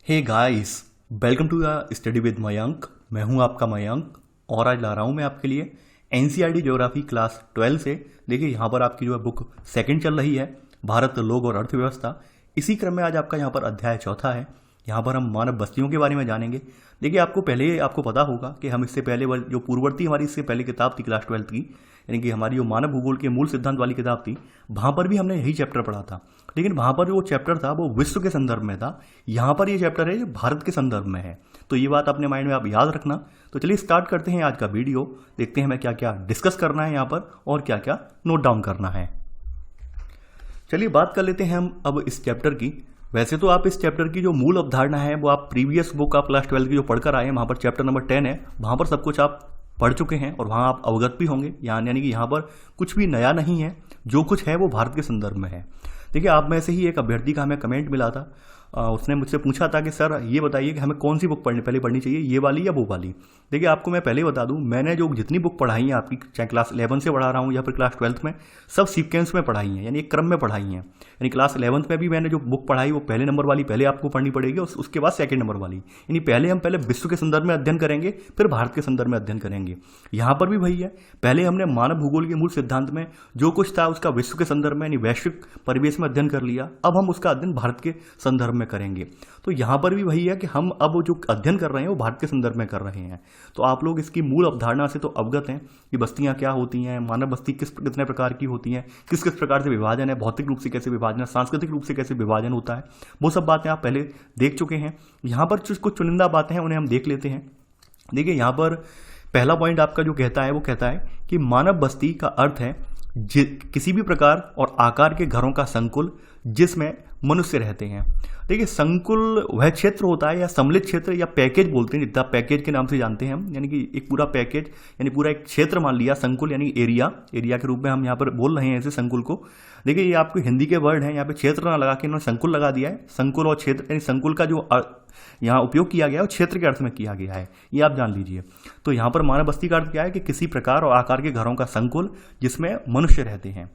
Hey guys, welcome to the study with Mayank. मैं हूं आपका मयंक और आज ला रहा हूं मैं आपके लिए एनसीईआरटी ज्योग्राफी क्लास 12 से। देखिए यहाँ पर आपकी जो है बुक सेकंड चल रही है, भारत लोग और अर्थव्यवस्था। इसी क्रम में आज आपका यहाँ पर अध्याय चौथा है। यहाँ पर हम मानव बस्तियों के बारे में जानेंगे। देखिए आपको पता होगा कि हम इससे पहले जो पूर्ववर्ती हमारी इससे पहले किताब थी क्लास 12 की, यानी कि हमारी जो मानव भूगोल के मूल सिद्धांत वाली किताब थी, वहाँ पर भी हमने यही चैप्टर पढ़ा था। लेकिन वहाँ पर जो चैप्टर था वो विश्व के संदर्भ में था। यहाँ पर ये चैप्टर है जो भारत के संदर्भ में है। तो ये बात अपने माइंड में आप याद रखना। तो चलिए स्टार्ट करते हैं आज का वीडियो। देखते हैं हमें क्या क्या डिस्कस करना है यहाँ पर और क्या क्या नोट डाउन करना है। चलिए बात कर लेते हैं हम अब इस चैप्टर की। वैसे तो आप इस चैप्टर की जो मूल अवधारणा है वो आप प्रीवियस बुक आप क्लास 12 की जो पढ़कर आए हैं, वहाँ पर चैप्टर नंबर 10 है, वहाँ पर सब कुछ आप पढ़ चुके हैं और वहाँ आप अवगत भी होंगे। यानी कि यहाँ पर कुछ भी नया नहीं है, जो कुछ है वो भारत के संदर्भ में है। देखिए आप में से ही एक अभ्यर्थी का हमें कमेंट मिला था, उसने मुझसे पूछा था कि सर ये बताइए कि हमें कौन सी बुक पहले पढ़नी चाहिए, ये वाली या वो वाली। देखिए आपको मैं पहले ही बता दूं, मैंने जो जितनी बुक पढ़ाई है आपकी, चाहे क्लास 11 से पढ़ा रहा हूँ या फिर क्लास 12 में, सब सीक्वेंस में पढ़ाई हैं, यानी एक क्रम में पढ़ाई हैं। यानी क्लास 11 में भी मैंने जो बुक पढ़ाई वो पहले नंबर वाली पहले आपको पढ़नी पड़ेगी और उसके बाद सेकंड नंबर वाली। यानी पहले विश्व के संदर्भ में अध्ययन करेंगे, फिर भारत के संदर्भ में अध्ययन करेंगे। यहाँ पर भी वही है, पहले हमने मानव भूगोल के मूल सिद्धांत में जो कुछ था उसका विश्व के संदर्भ में यानी वैश्विक परिवेश में अध्ययन कर लिया। अब हम उसका अध्ययन भारत के संदर्भ में करेंगे। तो यहाँ पर भी वही है कि हम अब जो अध्ययन कर रहे हैं वो भारत के संदर्भ में कर रहे हैं। तो आप लोग इसकी मूल अवधारणा से तो अवगत हैं कि बस्तियां क्या होती हैं, मानव बस्ती कितने प्रकार की होती हैं, किस किस प्रकार से विभाजन है, भौतिक रूप से कैसे विभाजन है, सांस्कृतिक रूप से कैसे विभाजन होता है, वो सब बातें आप पहले देख चुके हैं। यहाँ पर कुछ चुनिंदा बातें हैं, उन्हें हम देख लेते हैं। देखिए यहाँ पर पहला पॉइंट आपका जो कहता है वो कहता है कि मानव बस्ती का अर्थ है किसी भी प्रकार और आकार के घरों का संकुल जिसमें मनुष्य रहते हैं। देखिए संकुल वह क्षेत्र होता है या सम्मिलित क्षेत्र या पैकेज बोलते हैं, जितना पैकेज के नाम से जानते हैं हम, यानी कि एक पूरा पैकेज यानी पूरा एक क्षेत्र मान लिया संकुल, यानी एरिया के रूप में हम यहाँ पर बोल रहे हैं ऐसे संकुल को। देखिए ये आपको हिंदी के वर्ड हैं, यहाँ पे क्षेत्र ना लगा के इन्होंने संकुल लगा दिया है। संकुल और क्षेत्र यानी संकुल का जो यहाँ उपयोग किया गया है वो क्षेत्र के अर्थ में किया गया है, ये आप जान लीजिए। तो यहाँ पर मानव बस्ती का अर्थ क्या है कि किसी प्रकार और आकार के घरों का संकुल जिसमें मनुष्य रहते हैं।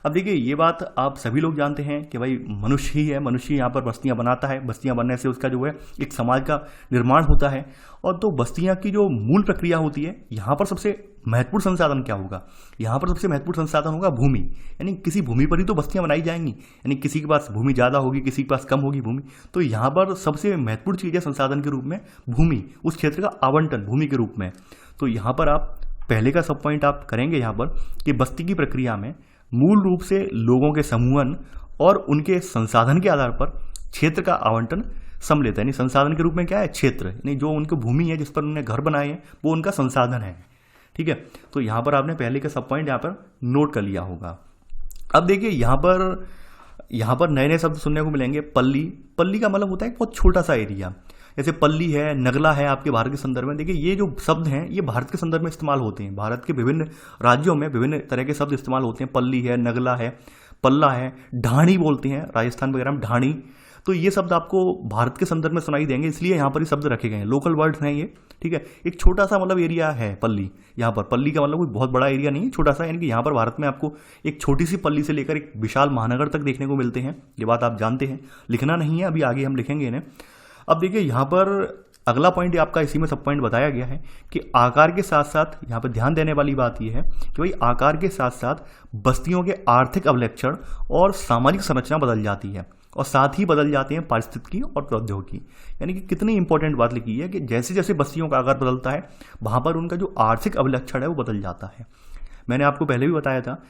अब देखिए ये बात आप सभी लोग जानते हैं कि भाई मनुष्य ही है, मनुष्य यहाँ पर बस्तियाँ बनाता है। बस्तियाँ बनने से उसका जो है एक समाज का निर्माण होता है। और तो बस्तियाँ की जो मूल प्रक्रिया होती है, यहाँ पर सबसे महत्वपूर्ण संसाधन क्या होगा? यहाँ पर सबसे महत्वपूर्ण संसाधन होगा भूमि। यानी किसी भूमि पर ही तो बस्तियाँ बनाई जाएंगी, यानी किसी के पास भूमि ज़्यादा होगी, किसी के पास कम होगी भूमि। तो यहाँ पर सबसे महत्वपूर्ण चीज़ है संसाधन के रूप में भूमि, उस क्षेत्र का आवंटन भूमि के रूप में। तो यहाँ पर आप पहले का सब पॉइंट आप करेंगे यहाँ पर कि बस्ती की प्रक्रिया में मूल रूप से लोगों के समूहन और उनके संसाधन के आधार पर क्षेत्र का आवंटन सम्मिलित है। यानी संसाधन के रूप में क्या है? क्षेत्र, यानी जो उनकी भूमि है जिस पर उन्होंने घर बनाए हैं वो उनका संसाधन है। ठीक है, तो यहाँ पर आपने पहले का सब पॉइंट यहाँ पर नोट कर लिया होगा। अब देखिए यहाँ पर नए नए शब्द सुनने को मिलेंगे। पल्ली का मतलब होता है बहुत छोटा सा एरिया, जैसे पल्ली है, नगला है आपके भारत के संदर्भ में। देखिए ये जो शब्द हैं ये भारत के संदर्भ में इस्तेमाल होते हैं। भारत के विभिन्न राज्यों में विभिन्न तरह के शब्द इस्तेमाल होते हैं। पल्ली है, नगला है, पल्ला है, ढाणी बोलते हैं राजस्थान वगैरह में, ढाणी। तो ये शब्द आपको भारत के संदर्भ में सुनाई देंगे, इसलिए यहाँ पर ये शब्द रखे गए हैं, लोकल वर्ड्स हैं ये। ठीक है, एक छोटा सा मतलब एरिया है पल्ली। यहाँ पर पल्ली का मतलब कोई बहुत बड़ा एरिया नहीं है, छोटा सा। यानी कि यहाँ पर भारत में आपको एक छोटी सी पल्ली से लेकर एक विशाल महानगर तक देखने को मिलते हैं। ये बात आप जानते हैं, लिखना नहीं है, अभी आगे हम लिखेंगे इन्हें। अब देखिए यहाँ पर अगला पॉइंट आपका इसी में सब पॉइंट बताया गया है कि आकार के साथ साथ यहाँ पर ध्यान देने वाली बात यह है कि भाई आकार के साथ साथ बस्तियों के आर्थिक अवलक्षण और सामाजिक संरचना बदल जाती है और साथ ही बदल जाते हैं पारिस्थितिकी और प्रौद्योगिकी। यानी कि कितनी इंपॉर्टेंट बात लिखी है कि जैसे जैसे बस्तियों का आकार बदलता है वहाँ पर उनका जो आर्थिक अवलक्षण है वो बदल जाता है। मैंने आपको पहले भी बताया था,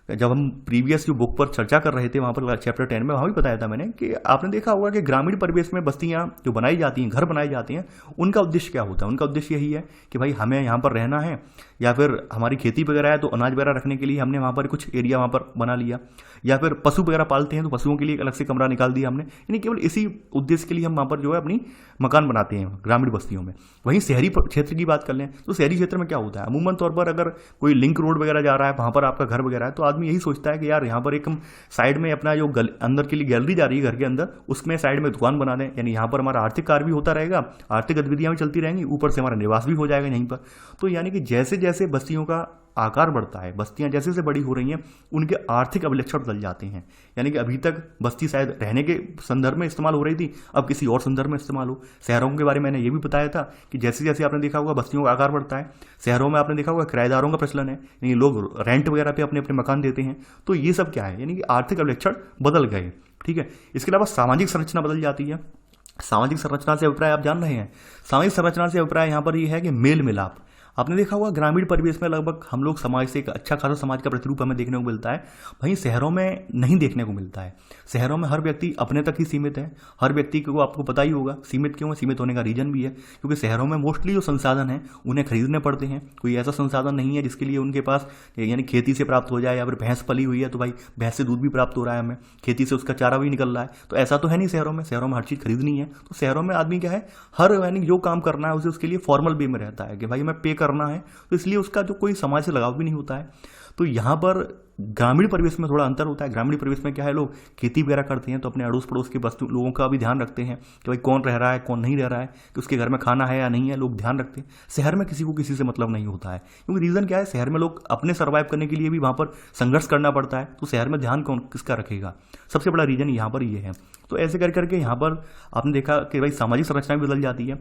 जब हम प्रीवियस जो बुक पर चर्चा कर रहे थे वहाँ पर चैप्टर 10 में, वहाँ भी बताया था मैंने कि आपने देखा होगा कि ग्रामीण परिवेश में बस्तियाँ जो बनाई जाती हैं, घर बनाई जाती हैं, उनका उद्देश्य क्या होता है? उनका उद्देश्य यही है कि भाई हमें यहाँ पर रहना है, या फिर हमारी खेती वगैरह है तो अनाज वगैरह रखने के लिए हमने वहाँ पर कुछ एरिया वहाँ पर बना लिया, या फिर पशु वगैरह पालते हैं तो पशुओं के लिए एक अलग से कमरा निकाल दिया हमने। यानी केवल इसी उद्देश्य के लिए हम वहाँ पर जो है अपनी मकान बनाते हैं ग्रामीण बस्तियों में। वहीं शहरी क्षेत्र की बात कर लें तो शहरी क्षेत्र में क्या होता है, अमूमन तौर पर अगर कोई लिंक रोड वगैरह जा रहा है, वहाँ पर आपका घर वगैरह है, तो आदमी यही सोचता है कि यार यहाँ पर एक हम साइड में अपना जो अंदर के लिए गैलरी जा रही है घर के अंदर, उसमें साइड में दुकान बना दें। यानी यहाँ पर हमारा आर्थिक कार्य भी होता रहेगा, आर्थिक गतिविधियाँ भी चलती रहेंगी, ऊपर से हमारा निवास भी हो जाएगा यहीं पर। तो यानी कि जैसे जैसे बस्तियों का आकार बढ़ता है, बस्तियां जैसे जैसे बड़ी हो रही हैं, उनके आर्थिक अभिलक्षण बदल जाते हैं। यानी कि अभी तक बस्ती शायद रहने के संदर्भ में इस्तेमाल हो रही थी, अब किसी और संदर्भ में इस्तेमाल हो। शहरों के बारे में मैंने ये भी बताया था कि जैसे जैसे आपने देखा होगा बस्तियों का आकार बढ़ता है, शहरों में आपने देखा होगा किराएदारों का प्रचलन है, यानी लोग रेंट वगैरह पे अपने अपने मकान देते हैं। तो ये सब क्या है, यानी कि आर्थिक अभिलक्षण बदल गए। ठीक है, इसके अलावा सामाजिक संरचना बदल जाती है। सामाजिक संरचना से अभिप्राय आप जान रहे हैं, सामाजिक संरचना से अभिप्राय यहाँ पर ये है कि मेल मिलाप। आपने देखा होगा ग्रामीण परिवेश में लगभग हम लोग समाज से एक अच्छा खासा समाज का प्रतिरूप हमें देखने को मिलता है, वहीं शहरों में नहीं देखने को मिलता है। शहरों में हर व्यक्ति अपने तक ही सीमित है, हर व्यक्ति को आपको पता ही होगा सीमित क्यों है, सीमित होने का रीजन भी है क्योंकि शहरों में मोस्टली जो संसाधन है उन्हें खरीदने पड़ते हैं। कोई ऐसा संसाधन नहीं है जिसके लिए उनके पास यानी खेती से प्राप्त हो जाए, या फिर भैंस पली हुई है तो भाई भैंस से दूध भी प्राप्त हो रहा है, हमें खेती से उसका चारा भी निकल रहा है, तो ऐसा तो है नहीं शहरों में। शहरों में हर चीज़ खरीदनी है, तो शहरों में आदमी क्या है, हर यानी जो काम करना है उसे उसके लिए फॉर्मल वे में रहता है कि भाई हमें पे करना है, तो इसलिए उसका जो कोई समाज से लगाव भी नहीं होता है। तो यहाँ पर ग्रामीण परिवेश में थोड़ा अंतर होता है। ग्रामीण परिवेश में क्या है, लोग खेती वगैरह करते हैं तो अपने अड़ोस पड़ोस के वस्तु लोगों का भी ध्यान रखते हैं कि भाई कौन रह रहा है कौन नहीं रह रहा है, कि उसके घर में खाना है या नहीं है, लोग ध्यान रखते हैं। शहर में किसी को किसी से मतलब नहीं होता है, क्योंकि रीज़न क्या है, शहर में लोग अपने सर्वाइव करने के लिए भी वहाँ पर संघर्ष करना पड़ता है, तो शहर में ध्यान कौन किसका रखेगा, सबसे बड़ा रीज़न यहाँ पर ये है। तो ऐसे कर करके यहाँ पर आपने देखा कि भाई सामाजिक संरचना भी बदल जाती है,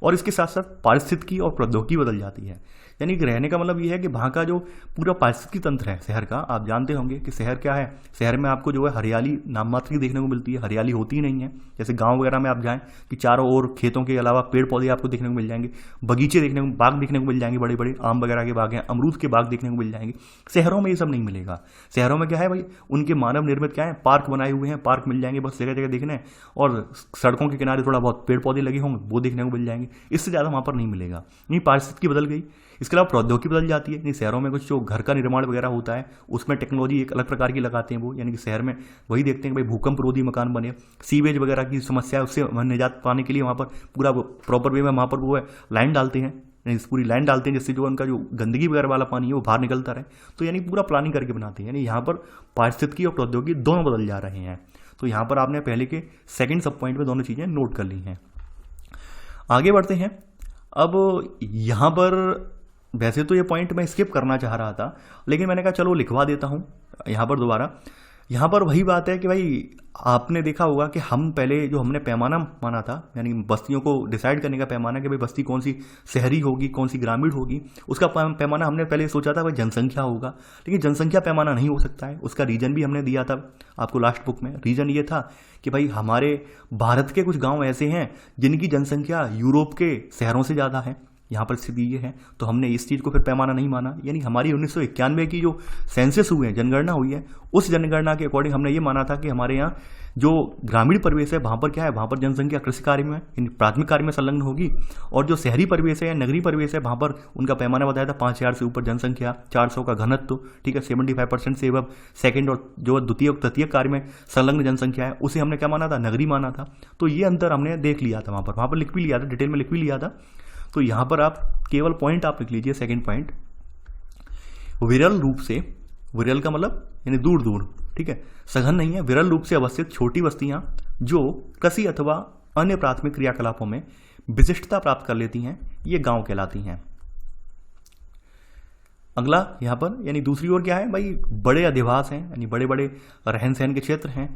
और इसके साथ साथ पारिस्थितिकी और प्रौद्योगिकी बदल जाती है। यानी कि रहने का मतलब ये है कि वहाँ का जो पूरा पारिस्थितिकी तंत्र है शहर का, आप जानते होंगे कि शहर क्या है, शहर में आपको जो है हरियाली नाम मात्र की देखने को मिलती है, हरियाली होती ही नहीं है। जैसे गांव वगैरह में आप जाएं कि चारों ओर खेतों के अलावा पेड़ पौधे आपको देखने को मिल जाएंगे, बगीचे देखने को, बाग देखने को मिल जाएंगे, बड़े बड़े आम वगैरह के बाग हैं, अमरूद के बाग देखने को मिल जाएंगे। शहरों में ये सब नहीं मिलेगा। शहरों में क्या है भाई, उनके मानव निर्मित क्या है, पार्क बनाए हुए हैं, पार्क मिल जाएंगे बस जगह जगह देखने, और सड़कों के किनारे थोड़ा बहुत पेड़ पौधे लगे होंगे वो देखने को मिल जाएंगे, इससे ज़्यादा वहाँ पर नहीं मिलेगा। नहीं, पारिस्थितिकी बदल गई। इसके अलावा प्रौद्योगिकी बदल जाती है। नहीं, शहरों में कुछ जो घर का निर्माण वगैरह होता है उसमें टेक्नोलॉजी एक अलग प्रकार की लगाते हैं वो, यानी कि शहर में वही देखते हैं कि भाई भूकंप रोधी मकान बने, सीवेज वगैरह की समस्या है उससे निजात पाने के लिए वहाँ पर पूरा प्रॉपर वे में वहाँ पर वो है लाइन डालते हैं, यानी पूरी लाइन डालते हैं जिससे जो उनका जो गंदगी वगैरह वाला पानी है वो बाहर निकलता रहे। तो यानी पूरा प्लानिंग करके बनाते हैं। यानी यहाँ पर पारिस्थितिकी और प्रौद्योगिकी दोनों बदल जा रहे हैं। तो यहाँ पर आपने पहले के सेकंड सब पॉइंट में दोनों चीज़ें नोट कर ली हैं। आगे बढ़ते हैं। अब यहाँ पर वैसे तो ये पॉइंट मैं स्किप करना चाह रहा था, लेकिन मैंने कहा चलो लिखवा देता हूँ यहाँ पर दोबारा। यहाँ पर वही बात है कि भाई आपने देखा होगा कि हम पहले जो हमने पैमाना माना था, यानी बस्तियों को डिसाइड करने का पैमाना कि भाई बस्ती कौन सी शहरी होगी कौन सी ग्रामीण होगी, उसका पैमाना हमने पहले सोचा था भाई जनसंख्या होगा। लेकिन जनसंख्या पैमाना नहीं हो सकता है, उसका रीजन भी हमने दिया था आपको लास्ट बुक में। रीजन ये था कि भाई हमारे भारत के कुछ गाँव ऐसे हैं जिनकी जनसंख्या यूरोप के शहरों से ज़्यादा है, यहाँ पर स्थिति ये है। तो हमने इस चीज़ को फिर पैमाना नहीं माना। यानी हमारी 1991 की जो सेंसस हुए हैं, जनगणना हुई है, उस जनगणना के अकॉर्डिंग हमने ये माना था कि हमारे यहाँ जो ग्रामीण परिवेश है वहाँ पर क्या है, वहाँ पर जनसंख्या कृषि कार्य में यानी प्राथमिक कार्य में संलग्न होगी, और जो शहरी परिवेश है या नगरीय परिवेश है वहाँ पर उनका पैमाना बताया था 5000 से ऊपर जनसंख्या, 400 का घनत्व, ठीक है, 75% से अब सेकेंड और जो द्वितीय और तृतीय कार्य में संलग्न जनसंख्या है उसे हमने क्या माना था, नगरी माना था। तो ये अंतर हमने देख लिया था, वहाँ पर लिख भी लिया था, डिटेल में लिख भी लिया था। तो यहाँ पर आप केवल पॉइंट आप लिख लीजिए, सेकंड पॉइंट, विरल रूप से, विरल का मतलब यानी दूर दूर, ठीक है, सघन नहीं है, विरल रूप से अवस्थित छोटी बस्तियां जो कृषि अथवा अन्य प्राथमिक क्रियाकलापों में विशिष्टता प्राप्त कर लेती हैं, ये गांव कहलाती हैं। अगला यहाँ पर यानी दूसरी ओर क्या है भाई, बड़े अधिवास हैं, यानी बड़े बड़े रहन सहन के क्षेत्र हैं।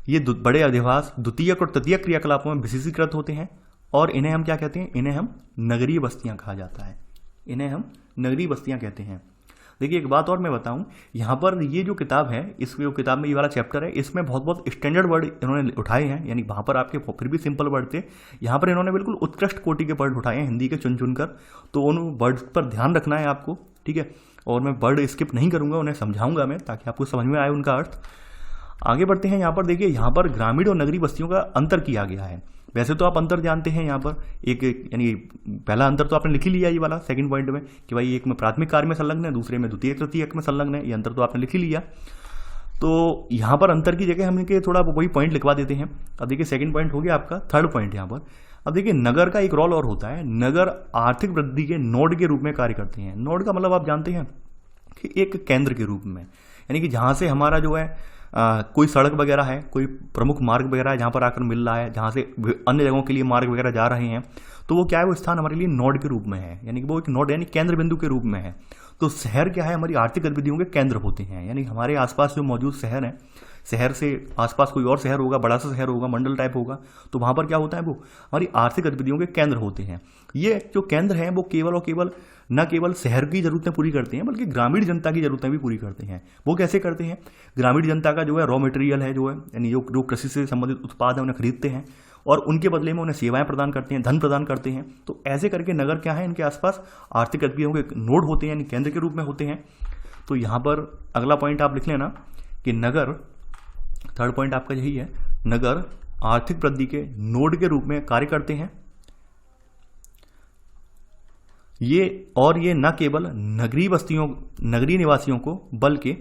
ये बड़े अधिवास द्वितीयक और तृतीयक क्रियाकलापों में विशेषीकृत होते हैं, और इन्हें हम क्या कहते हैं, इन्हें हम नगरीय बस्तियां कहा जाता है, इन्हें हम नगरीय बस्तियां कहते हैं। देखिए एक बात और मैं बताऊं, यहाँ पर ये जो किताब है, इस किताब में ये वाला चैप्टर है, इसमें बहुत बहुत स्टैंडर्ड वर्ड इन्होंने उठाए हैं, यानी वहाँ पर आपके फिर भी सिंपल वर्ड थे, यहाँ पर इन्होंने बिल्कुल उत्कृष्ट कोटि के वर्ड उठाए हैं हिंदी के चुन चुन कर। तो उन वर्ड्स पर ध्यान रखना है आपको, ठीक है, और मैं वर्ड स्किप नहीं करूँगा, उन्हें समझाऊंगा मैं ताकि आपको समझ में आए उनका अर्थ। आगे बढ़ते हैं। यहाँ पर देखिए, यहाँ पर ग्रामीण और नगरीय बस्तियों का अंतर किया गया है। वैसे तो आप अंतर जानते हैं, यहाँ पर एक यानी पहला अंतर तो आपने लिख ही लिया ये वाला सेकंड पॉइंट में कि भाई एक में प्राथमिक कार्य में संलग्न है, दूसरे में द्वितीय तृतीयक में संलग्न है, ये अंतर तो आपने लिख ही लिया। तो यहाँ पर अंतर की जगह हम थोड़ा वही पॉइंट लिखवा देते हैं। अब देखिए सेकंड पॉइंट हो गया आपका, थर्ड पॉइंट यहाँ पर। अब देखिए नगर का एक रोल और होता है, नगर आर्थिक वृद्धि के नोड के रूप में कार्य करते हैं। नोड का मतलब आप जानते हैं कि एक केंद्र के रूप में, यानी कि जहाँ से हमारा जो है कोई सड़क वगैरह है, कोई प्रमुख मार्ग वगैरह है जहाँ पर आकर मिल रहा है, जहाँ से अन्य जगहों के लिए मार्ग वगैरह जा रहे हैं, तो वो क्या है, वो स्थान हमारे लिए नोड के रूप में है, यानी कि वो एक नोड यानी केंद्र बिंदु के रूप में है। तो शहर क्या है, हमारी आर्थिक गतिविधियों के केंद्र होते हैं, यानी हमारे आसपास जो मौजूद शहर हैं, शहर से आसपास कोई और शहर होगा, बड़ा सा शहर होगा, मंडल टाइप होगा, तो वहाँ पर क्या होता है, वो हमारी आर्थिक गतिविधियों के केंद्र होते हैं। ये जो केंद्र हैं वो केवल और केवल न केवल शहर की जरूरतें पूरी करते हैं, बल्कि ग्रामीण जनता की जरूरतें भी पूरी करते हैं। वो कैसे करते हैं, ग्रामीण जनता का जो है रॉ मटेरियल है, जो है यानी जो कृषि से संबंधित उत्पाद है उन्हें खरीदते हैं और उनके बदले में उन्हें सेवाएं प्रदान करते हैं, धन प्रदान करते हैं। तो ऐसे करके नगर क्या है, इनके आसपास आर्थिक गतिविधियों के नोड होते हैं, यानी केंद्र के रूप में होते हैं। तो यहाँ पर अगला पॉइंट आप लिख लेना कि नगर, थर्ड पॉइंट आपका यही है, नगर आर्थिक वृद्धि के नोड के रूप में कार्य करते हैं। ये न केवल नगरीय निवासियों को बल्कि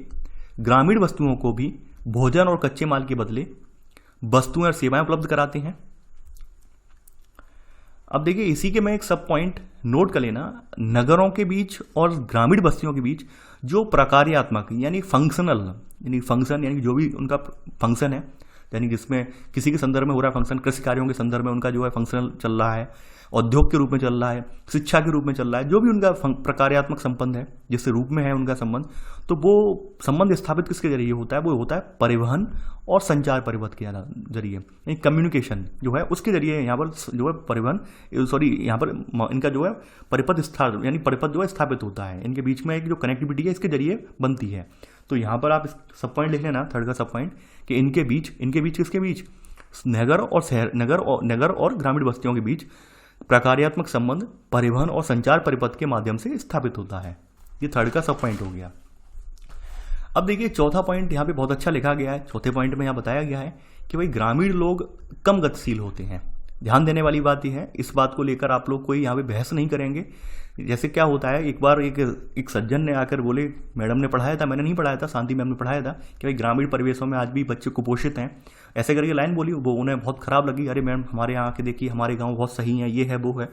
ग्रामीण वस्तुओं को भी भोजन और कच्चे माल के बदले वस्तुएं और सेवाएं उपलब्ध कराते हैं। अब देखिए इसी के मैं एक सब पॉइंट नोट कर लेना, नगरों के बीच और ग्रामीण बस्तियों के बीच जो प्रकार्यात्मक यानी फंक्शन यानी जो भी उनका फंक्शन है, यानी जिसमें किसी के संदर्भ में हो रहा है फंक्शन, कृषि कार्यों के संदर्भ में उनका जो है फंक्शनल चल रहा है, उद्योग के रूप में चल रहा है, शिक्षा के रूप में चल रहा है, जो भी उनका प्रकार्यात्मक संबंध है, जिससे रूप में है उनका संबंध, तो वो संबंध स्थापित किसके जरिए होता है, वो होता है परिवहन और संचार परिपथ के जरिए, यानी कम्युनिकेशन जो है उसके जरिए यहाँ पर जो है परिवहन यहाँ पर इनका जो है परिपथ यानी परिपथ जो है स्थापित होता है, इनके बीच में एक जो कनेक्टिविटी है इसके जरिए बनती है। तो यहाँ पर आप सब पॉइंट लिख लेना, थर्ड का सब पॉइंट, कि इनके बीच किसके बीच, नगर और ग्रामीण बस्तियों के बीच प्रकार्यात्मक संबंध परिवहन और संचार परिपथ के माध्यम से स्थापित होता है। ये थर्ड का सब पॉइंट हो गया। अब देखिए चौथा पॉइंट यहाँ पे बहुत अच्छा लिखा गया है। चौथे पॉइंट में यहाँ बताया गया है कि भाई ग्रामीण लोग कम गतिशील होते हैं। ध्यान देने वाली बात यह है, इस बात को लेकर आप लोग कोई यहाँ पे बहस नहीं करेंगे। जैसे क्या होता है, एक बार एक सज्जन ने आकर बोले, मैडम ने पढ़ाया था, मैंने नहीं पढ़ाया था, शांति मैम ने पढ़ाया था कि भाई ग्रामीण परिवेशों में आज भी बच्चे कुपोषित हैं, ऐसे करके लाइन बोली, वो उन्हें बहुत खराब लगी। अरे मैम हमारे यहाँ आके देखिए, हमारे गाँव बहुत सही है, ये है वो है।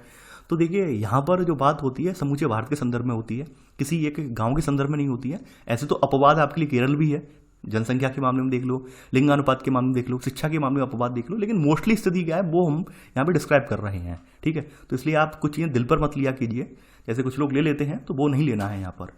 तो देखिए यहाँ पर जो बात होती है समूचे भारत के संदर्भ में होती है, किसी एक गांव के संदर्भ में नहीं होती है। ऐसे तो अपवाद आपके लिए केरल भी है, जनसंख्या के मामले में देख लो, लिंगानुपात के मामले में देख लो, शिक्षा के मामले में अपवाद देख लो, लेकिन मोस्टली स्थिति क्या है वो हम यहाँ पे डिस्क्राइब कर रहे हैं। ठीक है, तो इसलिए आप कुछ चीज़ें दिल पर मत लिया कीजिए, जैसे कुछ लोग ले लेते हैं तो वो नहीं लेना है यहाँ पर।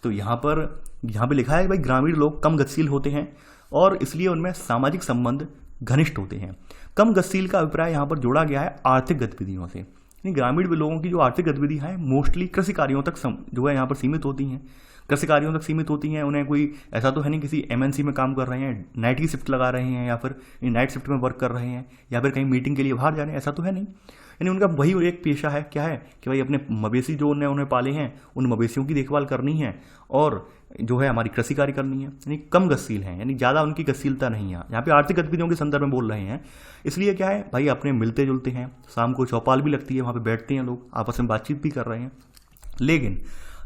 तो यहाँ पे लिखा है कि भाई ग्रामीण लोग कम गतिशील होते हैं और इसलिए उनमें सामाजिक संबंध घनिष्ठ होते हैं। कम गतिशील का अभिप्राय यहाँ पर जोड़ा गया है आर्थिक गतिविधियों से। ग्रामीण लोगों की जो आर्थिक गतिविधियाँ हैं मोस्टली कृषि कार्यों तक जो है यहाँ पर सीमित होती हैं, कृषि कार्यों तक सीमित होती हैं। उन्हें कोई ऐसा तो है नहीं किसी एमएनसी में काम कर रहे हैं, नाइट की शिफ्ट लगा रहे हैं या फिर नाइट शिफ्ट में वर्क कर रहे हैं या फिर कहीं मीटिंग के लिए बाहर जा रहे हैं, ऐसा तो है नहीं। यानी उनका वही एक पेशा है, क्या है कि भाई अपने मवेशी जो उन्हें पाले हैं उन मवेशियों की देखभाल करनी है और जो है हमारी कृषि कार्य करनी है। यानी कम गतिशील है, यानी ज़्यादा उनकी गतिशीलता नहीं है। यहाँ पे आर्थिक गतिविधियों के संदर्भ में बोल रहे हैं, इसलिए क्या है भाई अपने मिलते जुलते हैं, शाम को चौपाल भी लगती है, वहाँ पे बैठते हैं लोग, आपस में बातचीत भी कर रहे हैं। लेकिन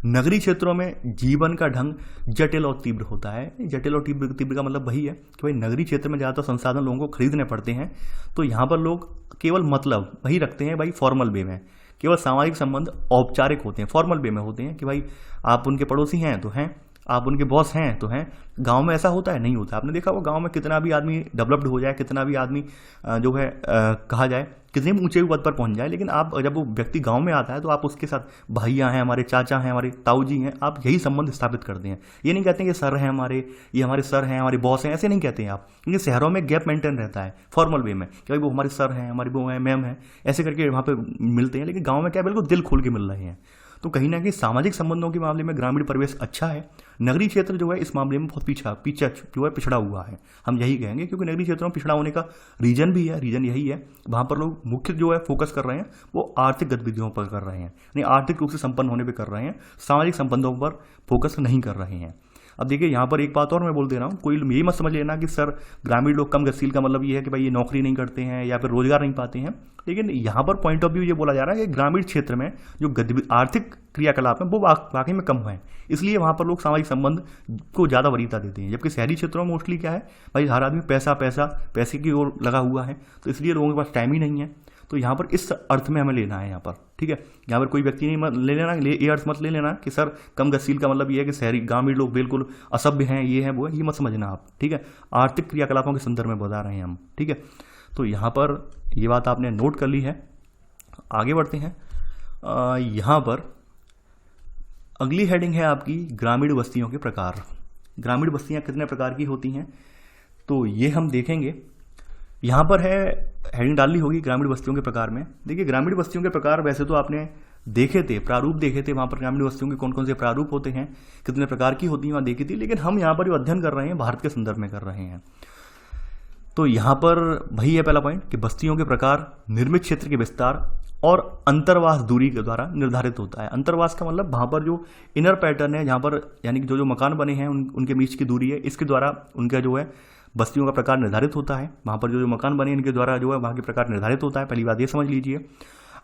नगरीय क्षेत्रों में जीवन का ढंग जटिल और तीव्र होता है। जटिल और तीव्र का मतलब वही है कि भाई नगरीय क्षेत्र में ज़्यादातर संसाधन लोगों को खरीदने पड़ते हैं, तो यहाँ पर लोग केवल मतलब वही रखते हैं भाई फॉर्मल वे में, केवल सामाजिक संबंध औपचारिक होते हैं, फॉर्मल वे में होते हैं कि भाई आप उनके पड़ोसी हैं तो हैं, आप उनके बॉस हैं तो हैं। गांव में ऐसा होता है, नहीं होता। आपने देखा वो गांव में कितना भी आदमी डेवलप्ड हो जाए, कितना भी आदमी जो है कहा जाए कितने भी ऊंचे पद पर पहुंच जाए, लेकिन आप जब वो व्यक्ति गांव में आता है तो आप उसके साथ भैया हैं, हमारे चाचा हैं, हमारे ताऊ जी हैं, आप यही संबंध स्थापित करते हैं। ये नहीं कहते हैं कि सर हैं हमारे, ये हमारे सर हैं, हमारे बॉस हैं, ऐसे नहीं कहते हैं आप, क्योंकि शहरों में गैप मेंटेन रहता है फॉर्मल वे में कि भाई वो हमारे सर हैं, हमारी वो हैं, मैम हैं, ऐसे करके वहाँ पर मिलते हैं। लेकिन गाँव में क्या बिल्कुल दिल खोल के मिल रहे हैं। तो कहीं ना कहीं सामाजिक संबंधों के मामले में ग्रामीण परिवेश अच्छा है। नगरीय क्षेत्र जो है इस मामले में बहुत पीछा जो है पिछड़ा हुआ है, हम यही कहेंगे, क्योंकि नगरीय क्षेत्रों में पिछड़ा होने का रीजन भी है, रीजन यही है, वहाँ पर लोग मुख्य जो है फोकस कर रहे हैं वो आर्थिक गतिविधियों पर कर रहे हैं, यानी आर्थिक रूप से संपन्न होने पर कर रहे हैं, सामाजिक संबंधों पर फोकस नहीं कर रहे हैं। अब देखिए यहाँ पर एक बात और मैं बोल दे रहा हूँ, कोई यही मत समझ लेना कि सर ग्रामीण लोग कम गतिशील का मतलब ये है कि भाई ये नौकरी नहीं करते हैं या फिर रोजगार नहीं पाते हैं। लेकिन यहाँ पर पॉइंट ऑफ व्यू ये बोला जा रहा है कि ग्रामीण क्षेत्र में जो आर्थिक क्रियाकलाप है वो वाकई में कम है, इसलिए वहाँ पर लोग सामाजिक संबंध को ज़्यादा वरीयता देते हैं। जबकि शहरी क्षेत्रों में मोस्टली क्या है भाई हर आदमी पैसे की ओर लगा हुआ है, तो इसलिए लोगों के पास टाइम ही नहीं है। तो यहाँ पर इस अर्थ में हमें लेना है यहाँ पर, ठीक है। यहाँ पर कोई व्यक्ति नहीं ले लेना, ये अर्थ मत ले लेना कि सर कम गतिशील का मतलब ये है कि शहरी ग्रामीण लोग बिल्कुल असभ्य हैं, ये है वो है, ये मत समझना आप, ठीक है। आर्थिक क्रियाकलापों के संदर्भ में बता रहे हैं हम, ठीक है। तो यहाँ पर ये बात आपने नोट कर ली है। आगे बढ़ते हैं। यहाँ पर अगली हेडिंग है आपकी ग्रामीण बस्तियों के प्रकार। ग्रामीण बस्तियाँ कितने प्रकार की होती हैं तो ये हम देखेंगे। यहाँ पर है हेडिंग डालनी होगी ग्रामीण बस्तियों के प्रकार में। देखिए ग्रामीण बस्तियों के प्रकार वैसे तो आपने देखे थे, प्रारूप देखे थे, वहाँ पर ग्रामीण बस्तियों के कौन कौन से प्रारूप होते हैं, कितने प्रकार की होती हैं वहाँ देखी थी। लेकिन हम यहाँ पर जो अध्ययन कर रहे हैं भारत के संदर्भ में कर रहे हैं। तो यहाँ पर वही है पहला पॉइंट कि बस्तियों के प्रकार निर्मित क्षेत्र के विस्तार और अंतर्वास दूरी के द्वारा निर्धारित होता है। अंतर्वास का मतलब वहाँ पर जो इनर पैटर्न है, जहाँ पर यानी कि जो मकान बने हैं उनके बीच की दूरी है, इसके द्वारा उनका जो है बस्तियों का प्रकार निर्धारित होता है। वहाँ पर जो मकान बने इनके द्वारा जो है वहाँ के प्रकार निर्धारित होता है। पहली बात ये समझ लीजिए।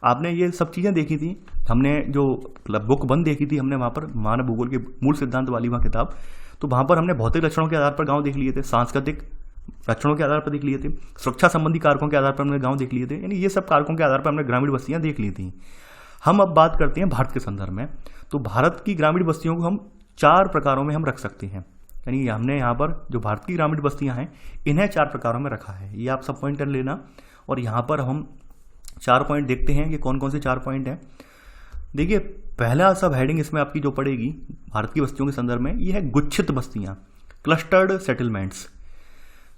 आपने ये सब चीज़ें देखी थी, हमने जो बुक बंद देखी थी हमने वहाँ पर मानव भूगोल के मूल सिद्धांत वाली वहाँ किताब, तो वहाँ पर हमने भौतिक लक्षणों के आधार पर गाँव देख लिए थे, सांस्कृतिक लक्षणों के आधार पर देख लिए थे, सुरक्षा संबंधी कारकों के आधार पर हमने गांव देख लिए थे। यानी ये सब कारकों के आधार पर हमने ग्रामीण बस्तियां देख ली थी। हम अब बात करते हैं भारत के संदर्भ में। तो भारत की ग्रामीण बस्तियों को हम 4 प्रकारों में हम रख सकते हैं। यानी हमने यहाँ पर जो भारत की ग्रामीण बस्तियां हैं इन्हें 4 प्रकारों में रखा है। ये आप सब पॉइंट कर लेना। और यहाँ पर हम 4 पॉइंट देखते हैं कि कौन कौन से 4 पॉइंट हैं। देखिए पहला सब हेडिंग इसमें आपकी जो पड़ेगी भारत की बस्तियों के संदर्भ में, ये है गुच्छित बस्तियां, क्लस्टर्ड सेटलमेंट्स।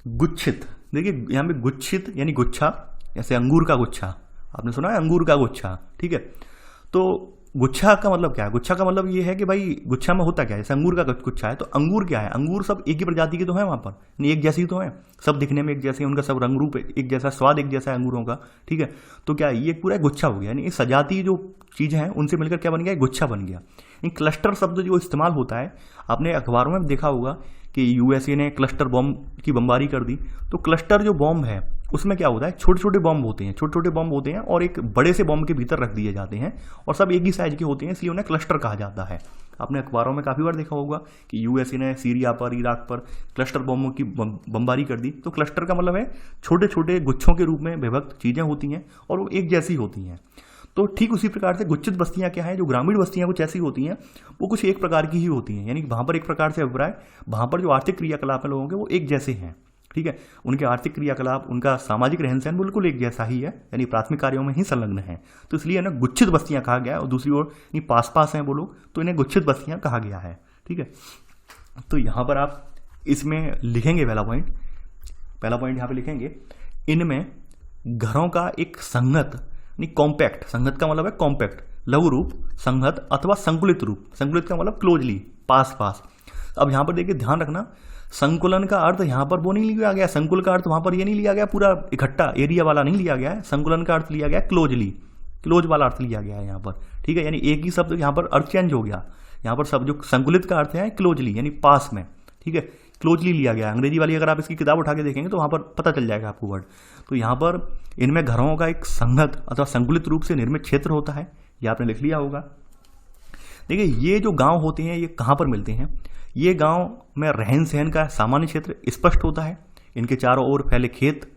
गुच्छित, देखिए यहाँ पे गुच्छित यानी गुच्छा, जैसे अंगूर का गुच्छा, आपने सुना है अंगूर का गुच्छा, ठीक है। तो गुच्छा का मतलब क्या है? गुच्छा का मतलब ये है कि भाई गुच्छा में होता क्या है, जैसे अंगूर का गुच्छा है तो अंगूर क्या है, अंगूर सब एक ही प्रजाति के तो हैं वहाँ पर, नहीं एक जैसी तो हैं, सब दिखने में एक जैसे, उनका सब रंग रूप एक जैसा, स्वाद एक जैसा है अंगूरों का, ठीक है। तो क्या ये पूरा गुच्छा हो गया, यानी सजातीय जो चीज़ें हैं उनसे मिलकर क्या बन गया, गुच्छा बन गया। क्लस्टर शब्द जो इस्तेमाल होता है, आपने अखबारों में देखा होगा कि यूएसए ने क्लस्टर बॉम्ब की बमबारी कर दी। तो क्लस्टर जो बॉम्ब है उसमें क्या होता है, छोटे छोटे बॉम्ब होते हैं, छोटे छोटे बॉम्ब होते हैं और एक बड़े से बॉम्ब के भीतर रख दिए जाते हैं और सब एक ही साइज के होते हैं, इसलिए उन्हें क्लस्टर कहा जाता है। आपने अखबारों में काफ़ी बार देखा होगा कि यूएसए ने सीरिया पर, इराक पर क्लस्टर बॉम्बों की बमबारी कर दी। तो क्लस्टर का मतलब है छोटे छोटे गुच्छों के रूप में विभक्त चीज़ें होती हैं और वो एक जैसी होती हैं। तो ठीक उसी प्रकार से गुच्छित बस्तियां क्या हैं, जो ग्रामीण बस्तियां कुछ ऐसी होती हैं, वो कुछ एक प्रकार की ही होती हैं। यानी वहाँ पर एक प्रकार से अभिप्राय, वहाँ पर जो आर्थिक क्रियाकलाप है लोगों के वो एक जैसे हैं, ठीक है। उनके आर्थिक क्रियाकलाप, उनका सामाजिक रहन सहन बिल्कुल एक जैसा ही है, यानी प्राथमिक कार्यों में ही संलग्न है। तो इसलिए ना गुच्छित बस्तियां कहा गया है। और दूसरी ओर पास पास हैं वो लोग, तो इन्हें गुच्छित बस्तियां कहा गया है, ठीक है। तो यहाँ पर आप इसमें लिखेंगे पहला पॉइंट यहाँ पे लिखेंगे, इनमें घरों का एक संगत नहीं कॉम्पैक्ट, संगत का मतलब है कॉम्पैक्ट, लघु रूप, संगत अथवा संकुलित रूप, संकुलित का मतलब क्लोजली, पास पास। अब यहाँ पर देखिए ध्यान रखना, संकुलन का अर्थ यहाँ पर वो नहीं लिया गया, संकुल का अर्थ वहाँ पर ये नहीं लिया गया, पूरा इकट्ठा एरिया वाला नहीं लिया गया है। संकुलन का अर्थ लिया गया क्लोजली, क्लोज वाला अर्थ लिया गया है यहाँ पर, ठीक है। यानी एक ही शब्द यहाँ पर अर्थ चेंज हो गया। यहाँ पर सब जो संकुलित का अर्थ है क्लोजली यानी पास में, ठीक है, क्लोजली लिया गया। अंग्रेजी वाली अगर आप इसकी किताब उठा के देखेंगे तो वहाँ पर पता चल जाएगा आपको वर्ड। तो यहाँ पर इनमें घरों का एक संगत अथवा संकुलित रूप से निर्मित क्षेत्र होता है, ये आपने लिख लिया होगा। देखिए ये जो गांव होते हैं ये कहाँ पर मिलते हैं, ये गांव में रहन सहन का सामान्य क्षेत्र स्पष्ट होता है। इनके चारों ओर फैले खेत,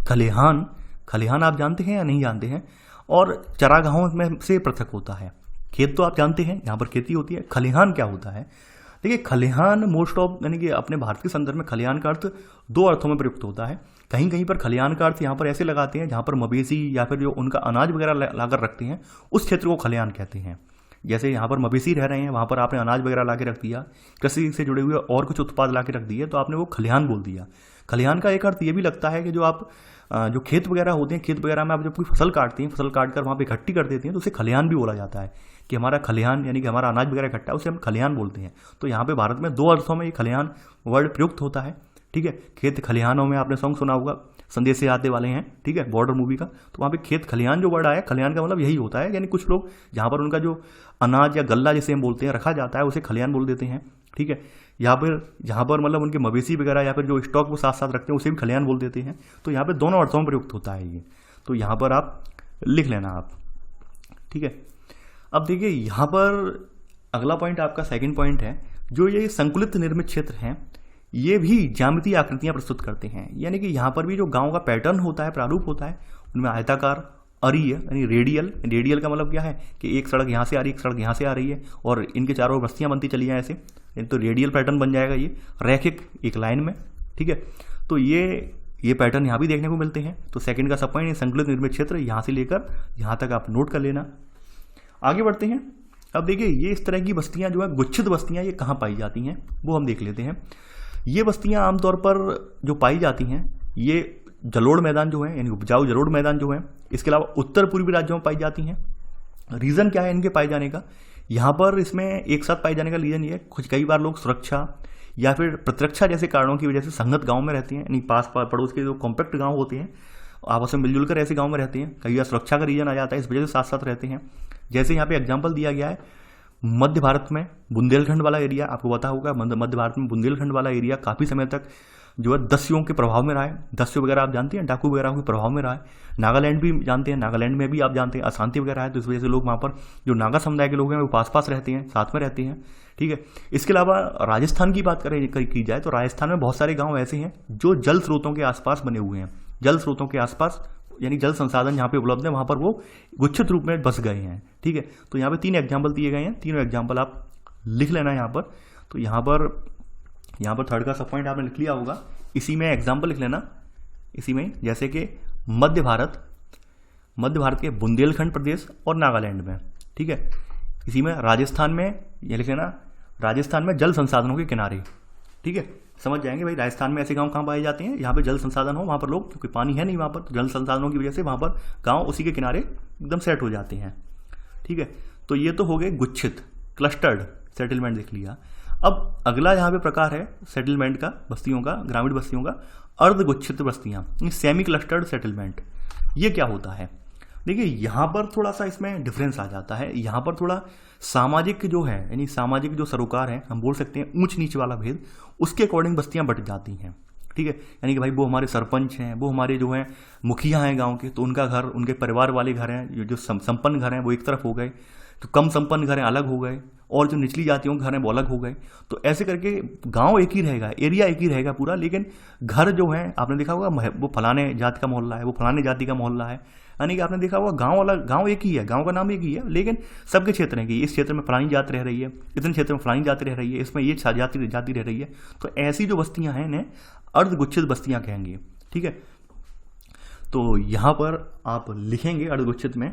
खलिहान, खलिहान आप जानते हैं या नहीं जानते हैं, और चरागाहों में से पृथक होता है। खेत तो आप जानते हैं, यहाँ पर खेती होती है। खलिहान क्या होता है, देखिए खलिहान मोस्ट ऑफ यानी कि अपने भारत के संदर्भ में खलिहान का अर्थ 2 अर्थों में प्रयुक्त होता है। कहीं कहीं पर खलिहान का अर्थ यहाँ पर ऐसे लगाते हैं जहाँ पर मवेशी या फिर जो उनका अनाज वगैरह लाकर रखते हैं उस क्षेत्र को खलिहान कहते हैं। जैसे यहाँ पर मवेशी रह रहे हैं, वहाँ पर आपने अनाज वगैरह ला के रख दिया, कृषि से जुड़े हुए और कुछ उत्पाद ला के रख दिए, तो आपने वो खलिहान बोल दिया। खलिहान का एक अर्थ ये भी लगता है कि जो आप जो खेत वगैरह होते हैं, खेत वगैरह में आप जब कोई फसल काटते हैं, फसल काट कर वहाँ पे इकट्ठी कर देते हैं तो उसे खलिहान भी बोला जाता है कि हमारा खलिहान यानी कि हमारा अनाज वगैरह इकट्ठा है, उसे हम खलिहान बोलते हैं। तो यहाँ पे भारत में 2 अर्थों में ये खलिहान वर्ड प्रयुक्त होता है, ठीक है। खेत खलिहानों में आपने सॉन्ग सुना होगा, संदेश से आते वाले हैं, ठीक है, बॉर्डर मूवी का, तो वहाँ पे खेत खलिहान जो वर्ड आया, खलिहान का मतलब यही होता है। यानी कुछ लोग जहाँ पर उनका जो अनाज या गल्ला जिसे हम बोलते हैं रखा जाता है उसे खलिहान बोल देते हैं, ठीक है। यहाँ पर जहाँ पर मतलब उनके मवेशी वगैरह या फिर जो स्टॉक वो साथ साथ रखते हैं उसे भी खलिहान बोल देते हैं। तो यहाँ पे दोनों अर्थों में प्रयुक्त होता है ये, तो यहाँ पर आप लिख लेना आप, ठीक है। अब देखिए यहाँ पर अगला पॉइंट आपका सेकंड पॉइंट है, जो ये संकुलित निर्मित क्षेत्र हैं ये भी ज्यामितीय आकृतियां प्रस्तुत करते हैं। यानी कि यहाँ पर भी जो गांव का पैटर्न होता है, प्रारूप होता है, उनमें आयताकार, अरीय यानी रेडियल, रेडियल का मतलब क्या है कि एक सड़क यहाँ से आ रही है, एक सड़क यहाँ से आ रही है और इनके चारों ओर बस्तियाँ बनती चली जाए ऐसे, तो रेडियल पैटर्न बन जाएगा ये, रैखिक एक लाइन में, ठीक है। तो ये ये पैटर्न यहाँ भी देखने को मिलते हैं। तो सेकंड का सब पॉइंट संकलित निर्मित क्षेत्र यहाँ से लेकर यहाँ तक आप नोट कर लेना। आगे बढ़ते हैं। अब देखिए ये इस तरह की बस्तियाँ जो है गुच्छित बस्तियाँ ये कहाँ पाई जाती हैं वो हम देख लेते हैं। ये बस्तियाँ आमतौर पर जो पाई जाती हैं ये जलोढ़ मैदान जो है यानी उपजाऊ जलोढ़ मैदान जो है, इसके अलावा उत्तर पूर्वी राज्यों में पाई जाती हैं। रीज़न क्या है इनके पाए जाने का? यहाँ पर इसमें एक साथ पाए जाने का रीज़न ये है कुछ कई बार लोग सुरक्षा या फिर प्रतिरक्षा जैसे कारणों की वजह से संगत गांव में रहते हैं, यानी पास पड़ोस के जो कॉम्पैक्ट गांव होते हैं आपस में मिलजुल कर ऐसे गांव में रहते हैं। कई बार सुरक्षा का रीजन आ जाता है, इस वजह से साथ साथ रहते हैं। जैसे यहाँ पे एग्जाम्पल दिया गया है मध्य भारत में बुंदेलखंड वाला एरिया, आपको पता होगा मध्य भारत में बुंदेलखंड वाला एरिया काफ़ी समय तक जो है दस्युओं के प्रभाव में रहा है। दस्यु वगैरह आप जानते हैं, डाकू वगैरह के प्रभाव में रहा है। नागालैंड भी जानते हैं, नागालैंड में भी आप जानते हैं अशांति वगैरह है, तो इस वजह से लोग वहाँ पर जो नागा समुदाय के लोग हैं वो पास पास रहते हैं, साथ में रहते हैं। ठीक है, इसके अलावा राजस्थान की बात की जाए तो राजस्थान में बहुत सारे गाँव ऐसे हैं जो जल स्रोतों के आसपास बने हुए हैं। जल स्रोतों के आसपास यानी जल संसाधन जहाँ पे उपलब्ध है वहाँ पर वो गुच्छित रूप में बस गए हैं। ठीक है, तो यहाँ पे 3 एग्जाम्पल दिए गए हैं, तीनों एग्जाम्पल आप लिख लेना यहाँ पर। तो यहाँ पर थर्ड का सब पॉइंट आपने लिख लिया होगा, इसी में एग्जाम्पल लिख लेना। इसी में जैसे कि मध्य भारत के बुंदेलखंड प्रदेश और नागालैंड में। ठीक है, इसी में राजस्थान में ये लिख लेना, राजस्थान में जल संसाधनों के किनारे। ठीक है, समझ जाएंगे भाई राजस्थान में ऐसे गांव कहाँ पाए जाते हैं जहाँ पे जल संसाधन हो, वहाँ पर लोग, क्योंकि पानी है नहीं वहाँ पर, तो जल संसाधनों की वजह से वहाँ पर गांव उसी के किनारे एकदम सेट हो जाते हैं। ठीक है, तो ये तो हो गए गुच्छित क्लस्टर्ड सेटलमेंट देख लिया। अब अगला यहाँ पे प्रकार है सेटलमेंट का, बस्तियों का, ग्रामीण बस्तियों का, अर्धगुच्छित बस्तियाँ, सेमी क्लस्टर्ड सेटलमेंट। ये क्या होता है? देखिए यहाँ पर थोड़ा सा इसमें डिफरेंस आ जाता है। यहाँ पर थोड़ा सामाजिक जो है यानी सामाजिक जो सरोकार है, हम बोल सकते हैं ऊंच नीच वाला भेद, उसके अकॉर्डिंग बस्तियाँ बट जाती हैं। ठीक है, यानी कि भाई वो हमारे सरपंच हैं, वो हमारे जो हैं मुखिया हैं गांव के, तो उनका घर, उनके परिवार वाले घर हैं, जो संपन्न घर हैं वो एक तरफ हो गए, तो कम संपन्न घर हैं अलग हो गए, और जो निचली जातियों के घर हैं वो अलग हो गए। तो ऐसे करके गांव एक ही रहेगा, एरिया एक ही रहेगा पूरा, लेकिन घर जो है आपने देखा होगा वो फलाने जाति का मोहल्ला है, वो फलाने जाति का मोहल्ला है, यानी कि आपने देखा होगा गांव अलग, गांव एक ही है, गांव का नाम एक ही है, लेकिन सबके क्षेत्र है कि इस क्षेत्र में फलानी जाति रह रही है, इतने क्षेत्र में फलानी जाति रह रही है, इसमें ये जाति रह रही है। तो ऐसी जो बस्तियां हैं इन्हें अर्धगुच्छित बस्तियां कहेंगे। ठीक है, तो यहाँ पर आप लिखेंगे अर्धगुच्छित में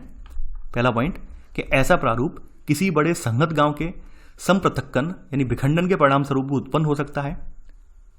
पहला पॉइंट कि ऐसा प्रारूप किसी बड़े संगत गांव के संपृथक्कन यानी विखंडन के परिणाम स्वरूप उत्पन्न हो सकता है।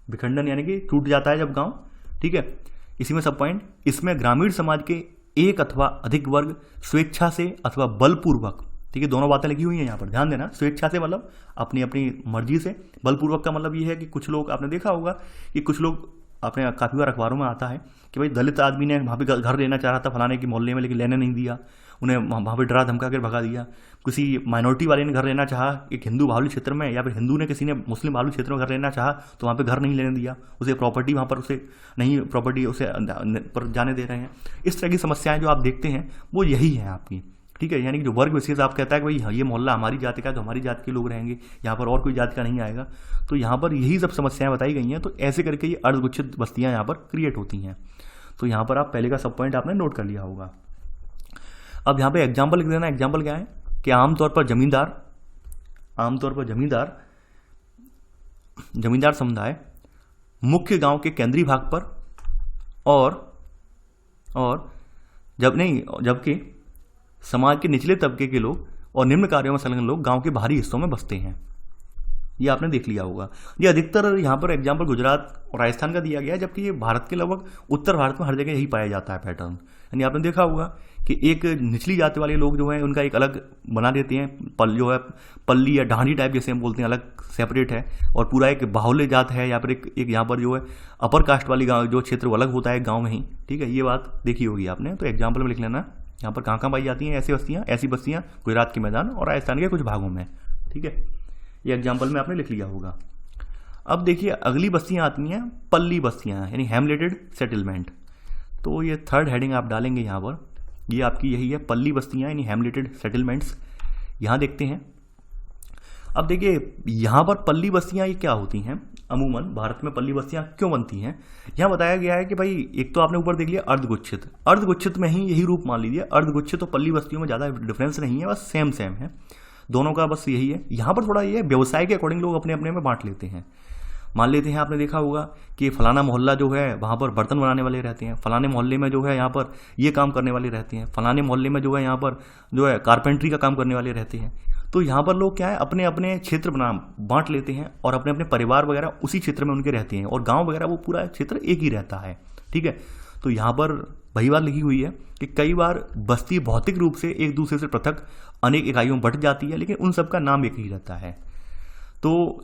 विखंडन यानी कि टूट जाता है जब गांव। ठीक है, इसी में सब पॉइंट, इसमें ग्रामीण समाज के एक अथवा अधिक वर्ग स्वेच्छा से अथवा बलपूर्वक, ठीक है दोनों बातें लिखी हुई हैं यहाँ पर, ध्यान देना। स्वेच्छा से मतलब अपनी अपनी मर्जी से, बलपूर्वक का मतलब ये है कि कुछ लोग, आपने देखा होगा कि कुछ लोग, आपने काफ़ी बार अखबारों में आता है कि भाई दलित आदमी ने वहाँ पे घर लेना चाह रहा था फलाने की मोहल्ले में, लेकिन लेने नहीं दिया, उन्हें वहाँ पे डरा धमका कर भगा दिया। किसी माइनॉरिटी वाले ने घर लेना चाहा एक हिंदू बाहुल्य क्षेत्र में, या फिर हिंदू ने किसी ने मुस्लिम बाहुल्य क्षेत्र में घर लेना चाहा तो वहाँ पे घर नहीं लेने दिया, उसे प्रॉपर्टी वहाँ पर उसे नहीं, प्रॉपर्टी उसे पर जाने दे रहे हैं। इस तरह की समस्याएं जो आप देखते हैं वो यही है आपकी। ठीक है, यानी कि जो वर्ग विशेष आप कहता है कि भाई ये मोहल्ला हमारी जाति का है तो हमारी जाति के लोग रहेंगे, यहाँ पर और कोई जाति का नहीं आएगा, तो यहाँ पर यही सब समस्याएं बताई गई हैं। तो ऐसे करके ये अर्धगुच्छित बस्तियाँ यहाँ पर क्रिएट होती हैं। तो यहाँ पर आप पहले का सब पॉइंट आपने नोट कर लिया होगा। अब यहाँ पे एग्जाम्पल लिख देना। एग्जाम्पल क्या है कि आमतौर पर जमींदार समुदाय मुख्य गांव के केंद्रीय भाग पर और जबकि समाज के निचले तबके के लोग और निम्न कार्यों में संलग्न लोग गांव के बाहरी हिस्सों में बसते हैं। ये आपने देख लिया होगा। ये अधिकतर यहाँ पर एग्जाम्पल गुजरात और राजस्थान का दिया गया है, जबकि ये भारत के लगभग उत्तर भारत में हर जगह यही पाया जाता है पैटर्न। यानी आपने देखा होगा कि एक निचली जाति वाले लोग जो हैं उनका एक अलग बना देते हैं, जो है पल्ली या ढांडी टाइप जैसे हम बोलते हैं, अलग सेपरेट है, और पूरा एक बाहुल्य जात है, या फिर एक यहाँ पर जो है अपर कास्ट वाली गाँव जो क्षेत्र वो अलग होता है गाँव में ही। ठीक है, ये बात देखी होगी आपने, तो एग्जाम्पल में लिख लेना यहाँ पर कहाँ पाई जाती हैं ऐसी बस्तियाँ गुजरात के मैदान और राजस्थान के कुछ भागों में। ठीक है, ये एग्जाम्पल में आपने लिख लिया होगा। अब देखिए अगली बस्तियाँ आती हैं पल्ली बस्तियाँ यानी हैमलेटेड सेटलमेंट। तो ये थर्ड हेडिंग आप डालेंगे यहाँ पर, ये आपकी यही है पल्ली बस्तियाँ यानी हैमलेटेड सेटलमेंट्स। यहाँ देखते हैं। अब देखिए यहाँ पर पल्ली बस्तियाँ ये क्या होती हैं, अमूमन भारत में पल्ली बस्तियाँ क्यों बनती हैं, यहाँ बताया गया है कि भाई एक तो आपने ऊपर देख लिया अर्धगुच्छित में ही यही रूप मान लीजिए। अर्धगुच्छित और पल्ली बस्तियों में ज़्यादा डिफरेंस नहीं है, बस सेम है दोनों का, बस यही है। यहाँ पर थोड़ा ये व्यवसाय के अकॉर्डिंग लोग अपने अपने में बांट लेते हैं। मान लेते हैं आपने देखा होगा कि फलाना मोहल्ला जो है वहाँ पर बर्तन बनाने वाले रहते हैं, फलाने मोहल्ले में जो है यहाँ पर ये काम करने वाले रहते हैं, फलाने मोहल्ले में जो है यहाँ पर जो है कारपेंट्री का काम करने वाले रहते हैं। तो यहाँ पर लोग क्या है अपने अपने क्षेत्र बना बांट लेते हैं और अपने अपने परिवार वगैरह उसी क्षेत्र में उनके रहते हैं और गाँव वगैरह वो पूरा क्षेत्र एक ही रहता है। ठीक है, तो यहाँ पर वही बात लिखी हुई है कि कई बार बस्ती भौतिक रूप से एक दूसरे से पृथक अनेक इकाइयों में बंट जाती है, लेकिन उन सबका नाम एक ही रहता है। तो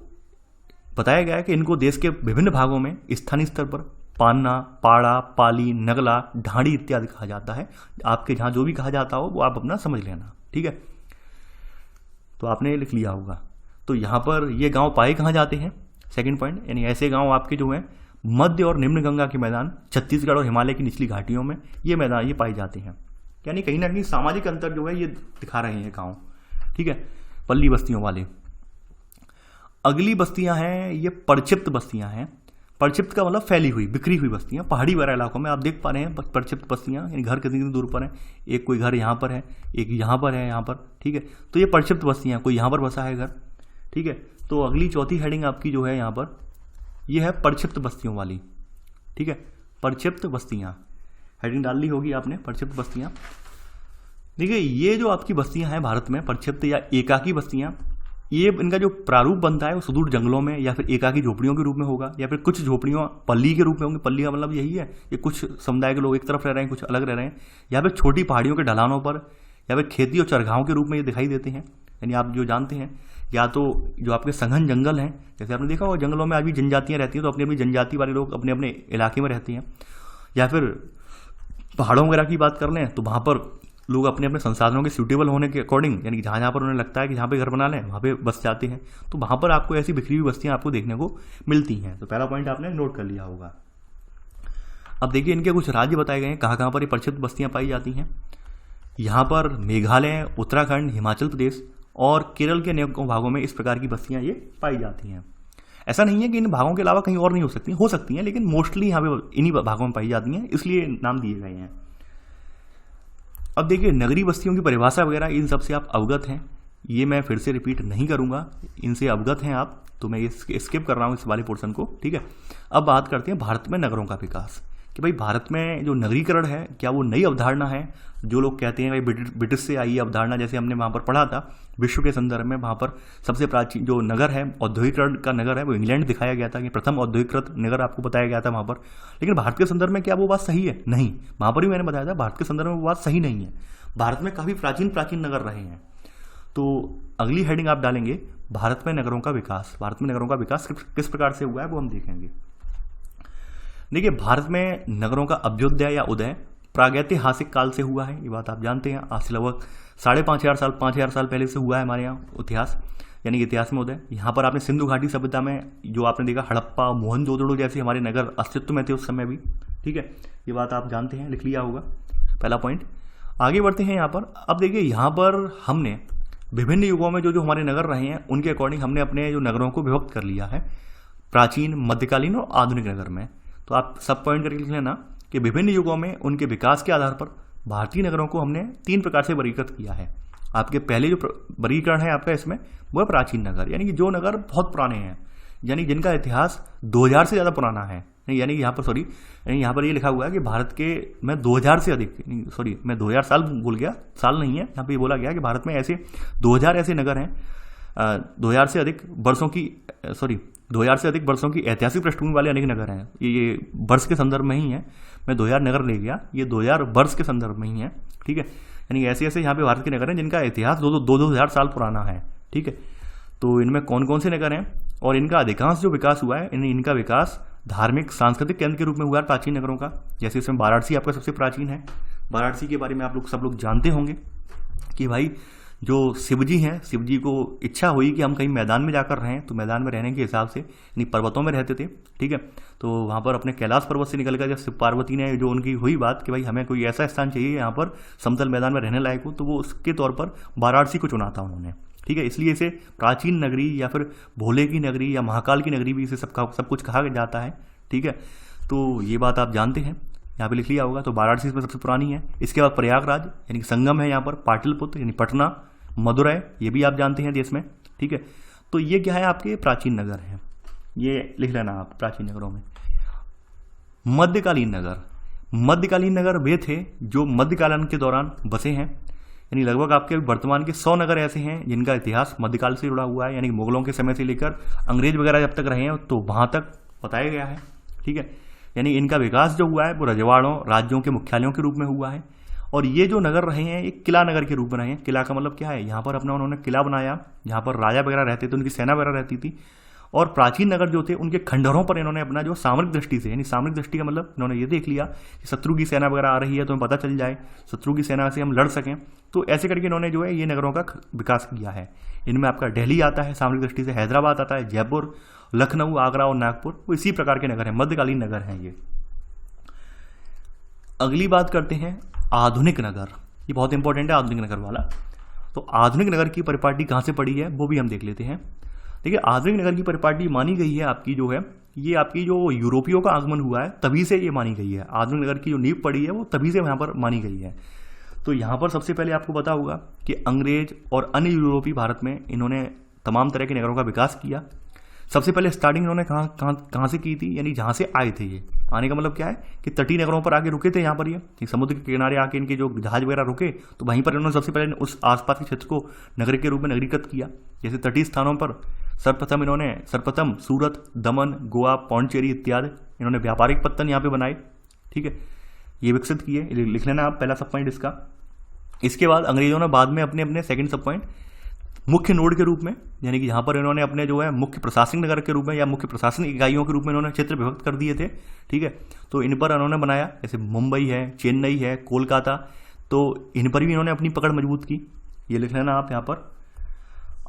बताया गया है कि इनको देश के विभिन्न भागों में स्थानीय स्तर पर पान्ना, पाड़ा, पाली, नगला, ढाड़ी इत्यादि कहा जाता है। आपके जहाँ जो भी कहा जाता हो वो आप अपना समझ लेना। ठीक है, तो आपने लिख लिया होगा। तो यहाँ पर ये गांव पाए कहाँ जाते हैं, सेकंड पॉइंट, यानी ऐसे गांव आपके जो हैं मध्य और निम्न गंगा के मैदान, छत्तीसगढ़ और हिमालय की निचली घाटियों में ये मैदान ये पाए जाते हैं। यानी कहीं ना कहीं सामाजिक अंतर जो है ये दिखा रहे हैं गांव। ठीक है, पल्ली बस्तियों वाले। अगली बस्तियां हैं ये परक्षिप्त बस्तियां हैं। परक्षिप्त का मतलब फैली हुई, बिखरी हुई बस्तियां। पहाड़ी वगैरह इलाकों में आप देख पा रहे हैं परक्षिप्त बस्तियां, यानी घर कितनी दूर पर है, एक कोई घर यहाँ पर है, एक यहाँ पर है, यहाँ पर। ठीक है, तो ये परक्षिप्त बस्तियां, कोई यहाँ पर बसा है घर। ठीक है, तो अगली चौथी हेडिंग आपकी जो है यहाँ पर ये है परक्षिप्त बस्तियों वाली। ठीक है, परक्षिप्त बस्तियां हेडिंग डाल ली होगी आपने, परक्षिप्त बस्तियां। देखिए ये जो आपकी बस्तियां हैं भारत में, परक्षिप्त या एकाकी बस्तियां, ये इनका जो प्रारूप बनता है वो सुदूर जंगलों में या फिर एकाकी झोपड़ियों के रूप में होगा, या फिर कुछ झोपड़ियों पल्ली के रूप में होंगी। पल्ली का मतलब यही है कि कुछ समुदाय के लोग एक तरफ रह रहे हैं, कुछ अलग रह रहे हैं, या फिर छोटी पहाड़ियों के ढलानों पर, या फिर खेती और चरगाहों के रूप में ये दिखाई देते हैं। यानी आप जो जानते हैं, या तो जो आपके सघन जंगल हैं, जैसे आपने देखा होगा जंगलों में अभी जनजातियां रहती हैं, तो अपनी अपनी जनजाति वाले लोग अपने अपने इलाके में रहते हैं। या फिर पहाड़ों वगैरह की बात कर लें तो वहाँ पर लोग अपने अपने संसाधनों के सूटेबल होने के अकॉर्डिंग, यानी जहाँ जहाँ पर उन्हें लगता है कि जहाँ पे घर बना लें वहाँ पे बस जाते हैं। तो वहाँ पर आपको ऐसी बिखरी हुई बस्तियाँ आपको देखने को मिलती हैं। तो पहला पॉइंट आपने नोट कर लिया होगा। अब देखिए इनके कुछ राज्य बताए गए हैं कहाँ कहाँ पर ये परक्षिप्त बस्तियाँ पाई जाती हैं। यहाँ पर मेघालय, उत्तराखंड, हिमाचल प्रदेश और केरल के अनेकों भागों में इस प्रकार की बस्तियां ये पाई जाती हैं। ऐसा नहीं है कि इन भागों के अलावा कहीं और नहीं हो सकती हैं, लेकिन मोस्टली यहाँ पे इन्हीं भागों में पाई जाती हैं, इसलिए नाम दिए गए हैं। अब देखिए नगरीय बस्तियों की परिभाषा वगैरह इन सब से आप अवगत हैं, ये मैं फिर से रिपीट नहीं करूँगा, इनसे अवगत हैं आप, तो मैं ये स्किप कर रहा हूँ इस वाले पोर्शन को। ठीक है, अब बात करते हैं भारत में नगरों का विकास, कि भाई भारत में जो नगरीकरण है क्या वो नई अवधारणा है। जो लोग कहते हैं भाई ब्रिटिश से आई अवधारणा, जैसे हमने वहाँ पर पढ़ा था विश्व के संदर्भ में, वहाँ पर सबसे प्राचीन जो नगर है औद्योगिकरण का नगर है वो इंग्लैंड दिखाया गया था कि प्रथम औद्योगिकृत नगर आपको बताया गया था वहाँ पर। लेकिन भारत के संदर्भ में क्या वो बात सही है? नहीं, वहाँ पर भी मैंने बताया था भारत के संदर्भ में वो बात सही नहीं है। भारत में काफ़ी प्राचीन प्राचीन नगर रहे हैं। तो अगली हेडिंग आप डालेंगे भारत में नगरों का विकास। भारत में नगरों का विकास किस प्रकार से हुआ है वो हम देखेंगे। देखिए भारत में नगरों का अभ्युदय या उदय प्रागैतिहासिक काल से हुआ है, ये बात आप जानते हैं। आज से लगभग 5,500 साल पहले से हुआ है हमारे यहाँ इतिहास, यानी इतिहास में उदय। यहाँ पर आपने सिंधु घाटी सभ्यता में जो आपने देखा हड़प्पा, मोहनजोदड़ो जैसे हमारे नगर अस्तित्व में थे उस समय भी। ठीक है, ये बात आप जानते हैं, लिख लिया होगा, पहला पॉइंट। आगे बढ़ते हैं यहाँ पर। अब देखिए यहाँ पर हमने विभिन्न युगों में जो हमारे नगर रहे हैं उनके अकॉर्डिंग हमने अपने जो नगरों को विभक्त कर लिया है, प्राचीन, मध्यकालीन और आधुनिक नगर में। तो आप सब पॉइंट करके लिख लेना कि विभिन्न युगों में उनके विकास के आधार पर भारतीय नगरों को हमने 3 प्रकार से वर्गीकृत किया है। आपके पहले जो वर्गीकरण है आपका इसमें वो है प्राचीन नगर, यानी कि जो नगर बहुत पुराने हैं, यानी जिनका इतिहास 2000 से ज़्यादा पुराना है। यानी यहाँ पर यहाँ पर ये लिखा हुआ है कि भारत के मैं 2000 से अधिक, मैं 2000 साल भूल गया, साल नहीं है, यहाँ पे ये बोला गया कि भारत में ऐसे 2000 ऐसे नगर हैं 2000 से अधिक वर्षों की ऐतिहासिक पृष्ठभूमि वाले अनेक नगर हैं। ये वर्ष के संदर्भ में ही है, मैं 2000 नगर ले गया, ये 2000 वर्ष के संदर्भ में ही है। ठीक है, यानी ऐसे ऐसे यहाँ पे भारत के नगर हैं जिनका इतिहास 2000 साल पुराना है। ठीक है, तो इनमें कौन कौन से नगर हैं और इनका अधिकांश जो विकास हुआ है इनका विकास धार्मिक सांस्कृतिक केंद्र के रूप में हुआ है प्राचीन नगरों का। जैसे इसमें वाराणसी आपका सबसे प्राचीन है। वाराणसी के बारे में आप लोग सब लोग जानते होंगे कि भाई जो शिवजी हैं, शिवजी को इच्छा हुई कि हम कहीं मैदान में जाकर रहें, तो मैदान में रहने के हिसाब से यानी पर्वतों में रहते थे। ठीक है, तो वहाँ पर अपने कैलाश पर्वत से निकलकर जब शिव पार्वती ने जो उनकी हुई बात कि भाई हमें कोई ऐसा स्थान चाहिए यहाँ पर समतल मैदान में रहने लायक हो, तो वो उसके तौर पर वाराणसी को चुना था उन्होंने। ठीक है, इसलिए इसे प्राचीन नगरी या फिर भोले की नगरी या महाकाल की नगरी भी इसे सब कुछ कहा जाता है। ठीक है, तो ये बात आप जानते हैं, यहाँ पे लिख लिया होगा। तो वाराणसी इसमें सबसे पुरानी है। इसके बाद प्रयागराज यानी कि संगम है यहाँ पर, पाटलिपुत्र यानी पटना, मदुरै ये भी आप जानते हैं देश में। ठीक है, तो ये क्या है आपके प्राचीन नगर हैं। ये लिख लेना आप प्राचीन नगरों में। मध्यकालीन नगर, मध्यकालीन नगर वे थे जो मध्यकालीन के दौरान बसे हैं, यानी लगभग आपके वर्तमान के 100 नगर ऐसे हैं जिनका इतिहास मध्यकाल से जुड़ा हुआ है, यानी मुगलों के समय से लेकर अंग्रेज वगैरह जब तक रहे हैं तो वहां तक बताया गया है। ठीक है, यानी इनका विकास जो हुआ है वो रजवाड़ों राज्यों के मुख्यालयों के रूप में हुआ है। और ये जो नगर रहे हैं ये किला नगर के रूप में रहे हैं। किला का मतलब क्या है, यहाँ पर अपना उन्होंने किला बनाया, जहाँ पर राजा वगैरह रहते थे, उनकी सेना वगैरह रहती थी। और प्राचीन नगर जो थे उनके खंडहरों पर इन्होंने अपना जो सामरिक दृष्टि से, यानी सामरिक दृष्टि का मतलब इन्होंने ये देख लिया कि शत्रु की सेना वगैरह आ रही है तो हमें पता चल जाए, शत्रु की सेना से हम लड़ सकें, तो ऐसे करके इन्होंने जो है ये नगरों का विकास किया है। इनमें आपका दिल्ली आता है सामरिक दृष्टि से, हैदराबाद आता है, जयपुर, लखनऊ, आगरा और नागपुर, वो इसी प्रकार के नगर हैं, मध्यकालीन नगर हैं ये। अगली बात करते हैं आधुनिक नगर, ये बहुत इंपॉर्टेंट है आधुनिक नगर वाला। तो आधुनिक नगर की परिपाटी कहाँ से पड़ी है वो भी हम देख लेते हैं। देखिए, आधुनिक नगर की परिपाटी मानी गई है आपकी जो है, ये आपकी जो यूरोपियों का आगमन हुआ है तभी से ये मानी गई है। आधुनिक नगर की जो नींव पड़ी है वो तभी से यहाँ पर मानी गई है। तो यहाँ पर सबसे पहले आपको पता होगा कि अंग्रेज और अन्य यूरोपीय भारत में इन्होंने तमाम तरह के नगरों का विकास किया। सबसे पहले स्टार्टिंग इन्होंने कहाँ से की थी, यानी जहाँ से आए थे। ये आने का मतलब क्या है कि तटीय नगरों पर आके रुके थे, यहाँ पर ये समुद्र के किनारे आके इनके जो जहाज वगैरह रुके तो वहीं पर इन्होंने सबसे पहले उस आसपास के क्षेत्र को नगर के रूप में नगरीकृत किया। जैसे तटीय स्थानों पर सर्वप्रथम सूरत, दमन, गोवा, पौंडचेरी इत्यादि इन्होंने व्यापारिक पत्तन यहाँ पे बनाए। ठीक है, ये विकसित किए, लिख लेना आप पहला सब पॉइंट इसका। इसके बाद अंग्रेजों ने बाद में अपने अपने सेकंड सब पॉइंट मुख्य नोड के रूप में, यानी कि यहाँ पर इन्होंने अपने जो है मुख्य प्रशासनिक नगर के रूप में या मुख्य प्रशासनिक इकाइयों के रूप में इन्होंने क्षेत्र विभक्त कर दिए थे। ठीक है, तो इन पर इन्होंने बनाया, जैसे मुंबई है, चेन्नई है, कोलकाता, तो इन पर भी इन्होंने अपनी पकड़ मजबूत की। ये लिख लेना आप यहाँ पर।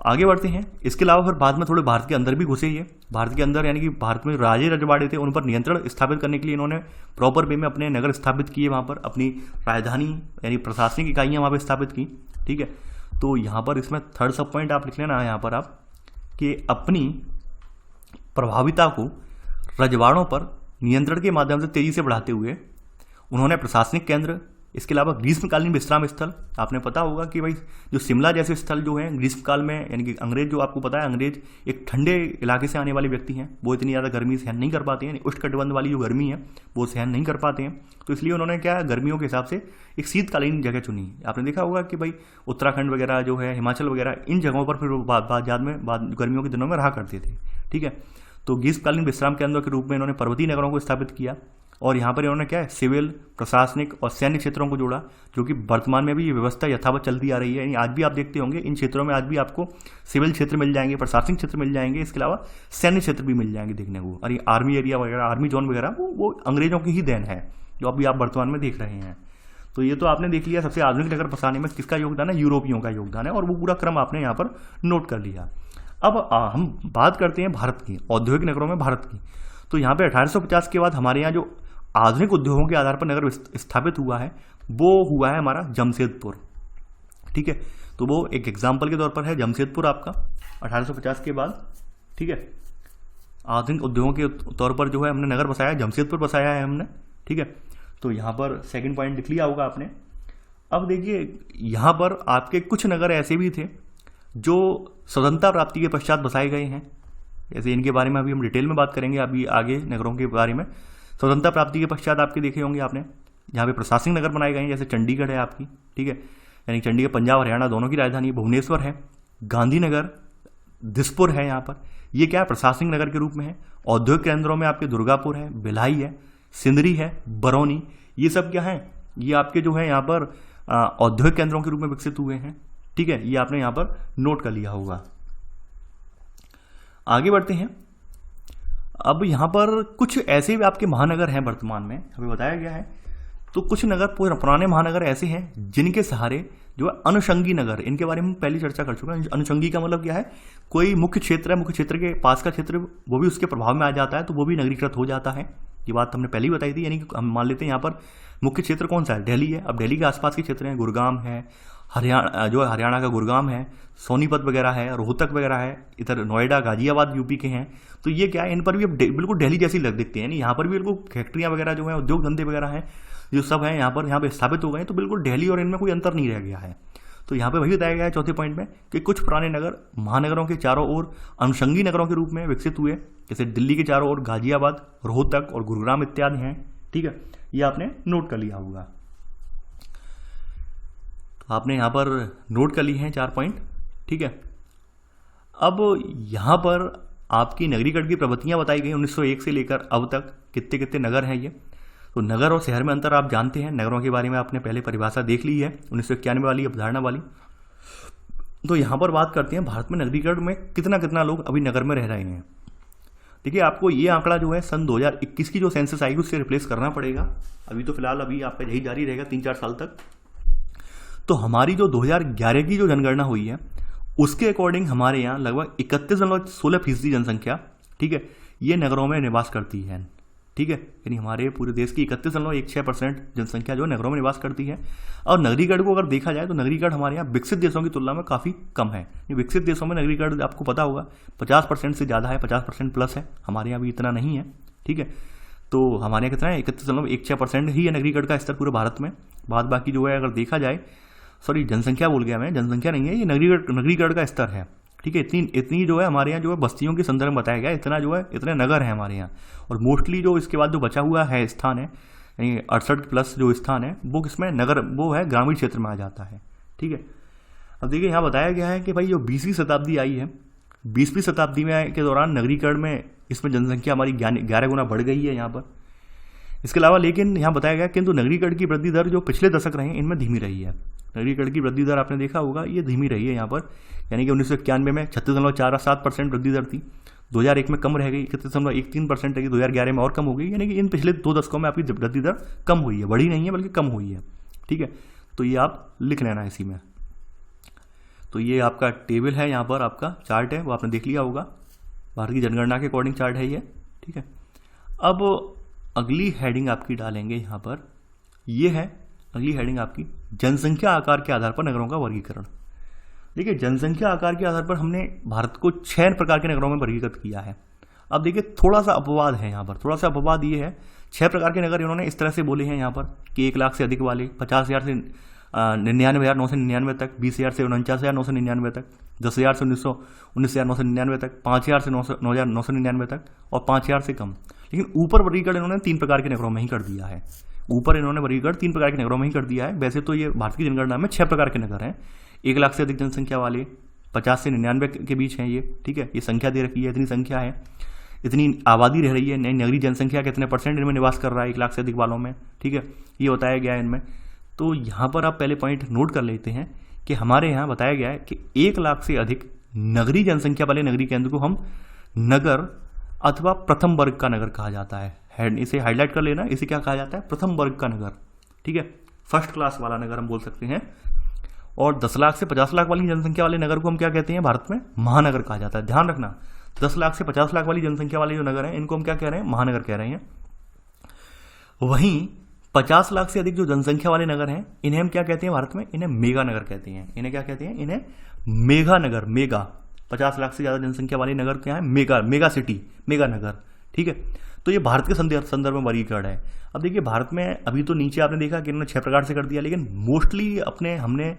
आगे बढ़ते हैं। इसके अलावा फिर बाद में थोड़े भारत के अंदर भी घुसे। ये भारत के अंदर यानी कि भारत में राजे रजवाड़े थे, उन पर नियंत्रण स्थापित करने के लिए इन्होंने प्रॉपर वे में अपने नगर स्थापित किए, वहाँ पर अपनी राजधानी यानी प्रशासनिक इकाइयाँ वहाँ पर स्थापित की। ठीक है, तो यहाँ पर इसमें थर्ड सब पॉइंट आप लिख लेना है यहाँ पर आप, कि अपनी प्रभाविता को रजवाड़ों पर नियंत्रण के माध्यम से तेजी से बढ़ाते हुए उन्होंने प्रशासनिक केंद्र, इसके अलावा ग्रीष्मकालीन विश्राम स्थल, आपने पता होगा कि भाई जो शिमला जैसे स्थल जो हैं ग्रीष्मकाल में, यानी कि अंग्रेज जो आपको पता है अंग्रेज एक ठंडे इलाके से आने वाले व्यक्ति हैं, वो इतनी ज़्यादा गर्मी सहन नहीं कर पाते हैं, उष्णकटिबंध वाली जो गर्मी है वो सहन नहीं कर पाते हैं। तो इसलिए उन्होंने क्या गर्मियों के हिसाब से एक शीतकालीन जगह चुनी। आपने देखा होगा कि भाई उत्तराखंड वगैरह जो है, हिमाचल वगैरह, इन जगहों पर फिर बाद गर्मियों के दिनों में रहा करते थे। ठीक है, तो ग्रीष्मकालीन विश्राम केंद्रों के रूप में इन्होंने पर्वतीय नगरों को स्थापित किया और यहाँ पर इन्होंने क्या है सिविल, प्रशासनिक और सैन्य क्षेत्रों को जोड़ा, जो कि वर्तमान में भी ये व्यवस्था यथावत चलती आ रही है। यानी आज भी आप देखते होंगे इन क्षेत्रों में आज भी आपको सिविल क्षेत्र मिल जाएंगे, प्रशासनिक क्षेत्र मिल जाएंगे, इसके अलावा सैन्य क्षेत्र भी मिल जाएंगे देखने को। और ये आर्मी एरिया वगैरह, आर्मी जोन वगैरह वो अंग्रेजों की ही देन है जो अभी आप वर्तमान में देख रहे हैं। तो ये तो आपने देख लिया सबसे आधुनिक नगर बसाने में किसका योगदान है, यूरोपियों का योगदान है, और वो पूरा क्रम आपने यहाँ पर नोट कर लिया। अब हम बात करते हैं भारत की, औद्योगिक नगरों में भारत की। तो यहाँ पे 1850 के बाद हमारे यहाँ जो आधुनिक उद्योगों के आधार पर नगर स्थापित हुआ है वो हुआ है हमारा जमशेदपुर। ठीक है, तो वो एक एग्जाम्पल के तौर पर है जमशेदपुर आपका 1850 के बाद। ठीक है, आधुनिक उद्योगों के तौर पर जो है हमने नगर बसाया, जमशेदपुर बसाया है हमने। ठीक है, तो यहाँ पर सेकंड पॉइंट लिख लिया होगा आपने। अब देखिए यहाँ पर आपके कुछ नगर ऐसे भी थे जो स्वतंत्रता प्राप्ति के पश्चात बसाए गए हैं। जैसे इनके बारे में अभी हम डिटेल में बात करेंगे अभी आगे नगरों के बारे में। स्वतंत्रता प्राप्ति के पश्चात आपके देखे होंगे आपने यहाँ पे प्रशासनिक नगर बनाए गए हैं, जैसे चंडीगढ़ है आपकी। ठीक है, यानी चंडीगढ़ पंजाब हरियाणा दोनों की राजधानी, भुवनेश्वर है, गांधीनगर, दिसपुर है। यहाँ पर ये क्या है प्रशासनिक नगर के रूप में है। औद्योगिक केंद्रों में आपके दुर्गापुर है, भिलाई है, सिंदरी है, बरौनी, ये सब क्या है, ये आपके जो है यहाँ पर औद्योगिक केंद्रों के रूप में विकसित हुए हैं। ठीक है, ये आपने यहाँ पर नोट कर लिया होगा। आगे बढ़ते हैं। अब यहाँ पर कुछ ऐसे भी आपके महानगर हैं वर्तमान में हमें बताया गया है। तो कुछ नगर पुराने महानगर ऐसे हैं जिनके सहारे जो है अनुषंगी नगर, इनके बारे में पहले चर्चा कर चुके हैं। अनुषंगी का मतलब क्या है, कोई मुख्य क्षेत्र है, मुख्य क्षेत्र के पास का क्षेत्र वो भी उसके प्रभाव में आ जाता है तो वो भी नगरीकृत हो जाता है। ये बात हमने पहले ही बताई थी। यानी कि हम मान लेते हैं यहाँ पर मुख्य क्षेत्र कौन सा है, दिल्ली है। अब दिल्ली के आसपास के क्षेत्र हैं, गुड़गांव है, हरियाणा जो हरियाणा का गुड़गांव है, सोनीपत वगैरह है, रोहतक वगैरह है, इधर नोएडा, गाजियाबाद यूपी के हैं। तो ये क्या है, इन पर भी अब बिल्कुल दिल्ली जैसी लग दिखते हैं। यहाँ पर भी बिल्कुल फैक्ट्रियाँ वगैरह जो है, उद्योग धंधे वगैरह हैं जो सब हैं यहाँ पे स्थापित हो गए हैं, तो बिल्कुल दिल्ली और इनमें कोई अंतर नहीं रह गया है। तो यहाँ पे वही बताया गया है चौथे पॉइंट में कि कुछ पुराने नगर महानगरों के चारों ओर अनुषंगी नगरों के रूप में विकसित हुए, जैसे दिल्ली के चारों ओर गाजियाबाद, रोहतक और गुरुग्राम इत्यादि हैं। ठीक है, ये आपने नोट कर लिया होगा। तो आपने यहाँ पर नोट कर लिए हैं 4 पॉइंट। ठीक है, अब यहाँ पर आपकी नगरीकरण की प्रवृत्तियाँ बताई गई 1901 से लेकर अब तक कितने कितने नगर हैं ये। तो नगर और शहर में अंतर आप जानते हैं, नगरों के बारे में आपने पहले परिभाषा देख ली है 1991 वाली अवधारणा वाली। तो यहाँ पर बात करते हैं भारत में नगरीकरण में कितना कितना लोग अभी नगर में रह रहे हैं। देखिए, आपको ये आंकड़ा जो है सन 2021 की जो सेंसस आएगी उससे रिप्लेस करना पड़ेगा। अभी तो फिलहाल अभी आपका यही जारी रहेगा 3-4 साल तक। तो हमारी जो 2011 की जो जनगणना हुई है उसके अकॉर्डिंग हमारे यहाँ लगभग 31.16% जनसंख्या, ठीक है, ये नगरों में निवास करती है। ठीक है, यानी हमारे पूरे देश की 31.16% जनसंख्या जो नगरों में निवास करती है। और नगरीकरण को अगर देखा जाए तो नगरीकरण हमारे यहाँ विकसित देशों की तुलना में काफ़ी कम है। विकसित देशों में नगरीकरण आपको पता होगा 50% से ज़्यादा है, 50% प्लस है। हमारे यहाँ भी इतना नहीं है। ठीक है, तो हमारे यहाँ कितना है 31.16% ही है नगरीकरण का स्तर पूरे भारत में। बाद बाकी जो है अगर देखा जाए, सॉरी जनसंख्या बोल गया मैं, जनसंख्या नहीं है ये, नगरीकरण का स्तर है। ठीक है, इतनी जो है हमारे यहाँ जो है बस्तियों के संदर्भ में बताया गया, इतना जो है इतने नगर हैं हमारे यहाँ। और मोस्टली जो इसके बाद जो बचा हुआ है स्थान है, यानी 68+ जो स्थान है वो किसमें नगर, वो है ग्रामीण क्षेत्र में आ जाता है। ठीक है, अब देखिए यहाँ बताया गया है कि भाई जो 20वीं शताब्दी आई है, 20वीं शताब्दी में के दौरान नगरीकरण में इसमें जनसंख्या हमारी 11 गुना बढ़ गई है यहाँ पर। इसके अलावा लेकिन यहाँ बताया गया किंतु नगरीकरण की वृद्धि दर जो पिछले दशक रहे हैं इनमें धीमी रही है। नगरीकरण की वृद्धि दर आपने देखा होगा ये धीमी रही है यहाँ पर, यानी कि 1991 में 36.47% वृद्धि दर थी, 2001 में कम रह गई 31.13% रही, 2011 में और कम हो गई। यानी कि इन पिछले 2 दशकों में आपकी वृद्धि दर कम हुई है, बढ़ी नहीं है बल्कि कम हुई है। ठीक है, तो ये आप लिख लेना इसी में। तो ये आपका टेबल है, यहाँ पर आपका चार्ट है वो आपने देख लिया होगा, भारत की जनगणना के अकॉर्डिंग चार्ट है ये। ठीक है, अब अगली हेडिंग आपकी डालेंगे यहाँ पर, ये है अगली हेडिंग आपकी जनसंख्या आकार के आधार पर नगरों का वर्गीकरण। देखिए, जनसंख्या आकार के आधार पर हमने भारत को 6 प्रकार के नगरों में वर्गीकृत किया है। अब देखिए थोड़ा सा अपवाद है यहाँ पर, थोड़ा सा अपवाद ये है 6 प्रकार के नगर इन्होंने इस तरह से बोले हैं यहाँ पर कि 1 लाख से अधिक वाले, 50,000 से 99,999 तक, 20,000 से 49,999 तक, 10,000 से 19,999 तक, 5,000 से 9,999 तक और 5,000 से कम। लेकिन ऊपर वर्गीकरण इन्होंने 3 प्रकार के नगरों में ही कर दिया है। ऊपर इन्होंने वर्गीकरण 3 प्रकार के नगरों में ही कर दिया है। वैसे तो ये भारत की जनगणना में 6 प्रकार के नगर हैं। 1 लाख से अधिक जनसंख्या वाले, 50 से 99 के बीच हैं ये। ठीक है, ये संख्या दे रखी है, इतनी संख्या है, इतनी आबादी रह रही है, नगरीय जनसंख्या कितने % इनमें निवास कर रहा है 1 लाख से अधिक वालों में। ठीक है, ये बताया गया है इनमें। तो यहाँ पर आप पहले पॉइंट नोट कर लेते हैं कि हमारे यहाँ बताया गया है कि 1 लाख से अधिक नगरीय जनसंख्या वाले नगरीय केंद्र को हम नगर अथवा प्रथम वर्ग का नगर कहा जाता है। इसे हाईलाइट कर लेना, इसे क्या कहा जाता है, प्रथम वर्ग का नगर। ठीक है, फर्स्ट क्लास वाला नगर हम बोल सकते हैं। और 10 लाख से 50 लाख वाली जनसंख्या वाले नगर को हम क्या कहते हैं भारत में, महानगर कहा जाता है। ध्यान रखना, 10 लाख से 50 लाख वाली जनसंख्या वाले जो नगर हैं इनको हम क्या कह रहे हैं, महानगर कह रहे हैं। वहीं 50 लाख से अधिक जो जनसंख्या वाले नगर हैं इन्हें हम क्या कहते हैं भारत में, इन्हें मेगा नगर कहते हैं। इन्हें क्या कहते हैं, इन्हें मेगा नगर। मेगा 50 लाख से ज़्यादा जनसंख्या वाले नगर क्या है, मेगा सिटी, मेगा नगर। ठीक है, तो ये भारत के संदर्भ में वर्गीकरण है। अब देखिए भारत में अभी तो नीचे आपने देखा कि इन्होंने 6 प्रकार से कर दिया, लेकिन मोस्टली हमने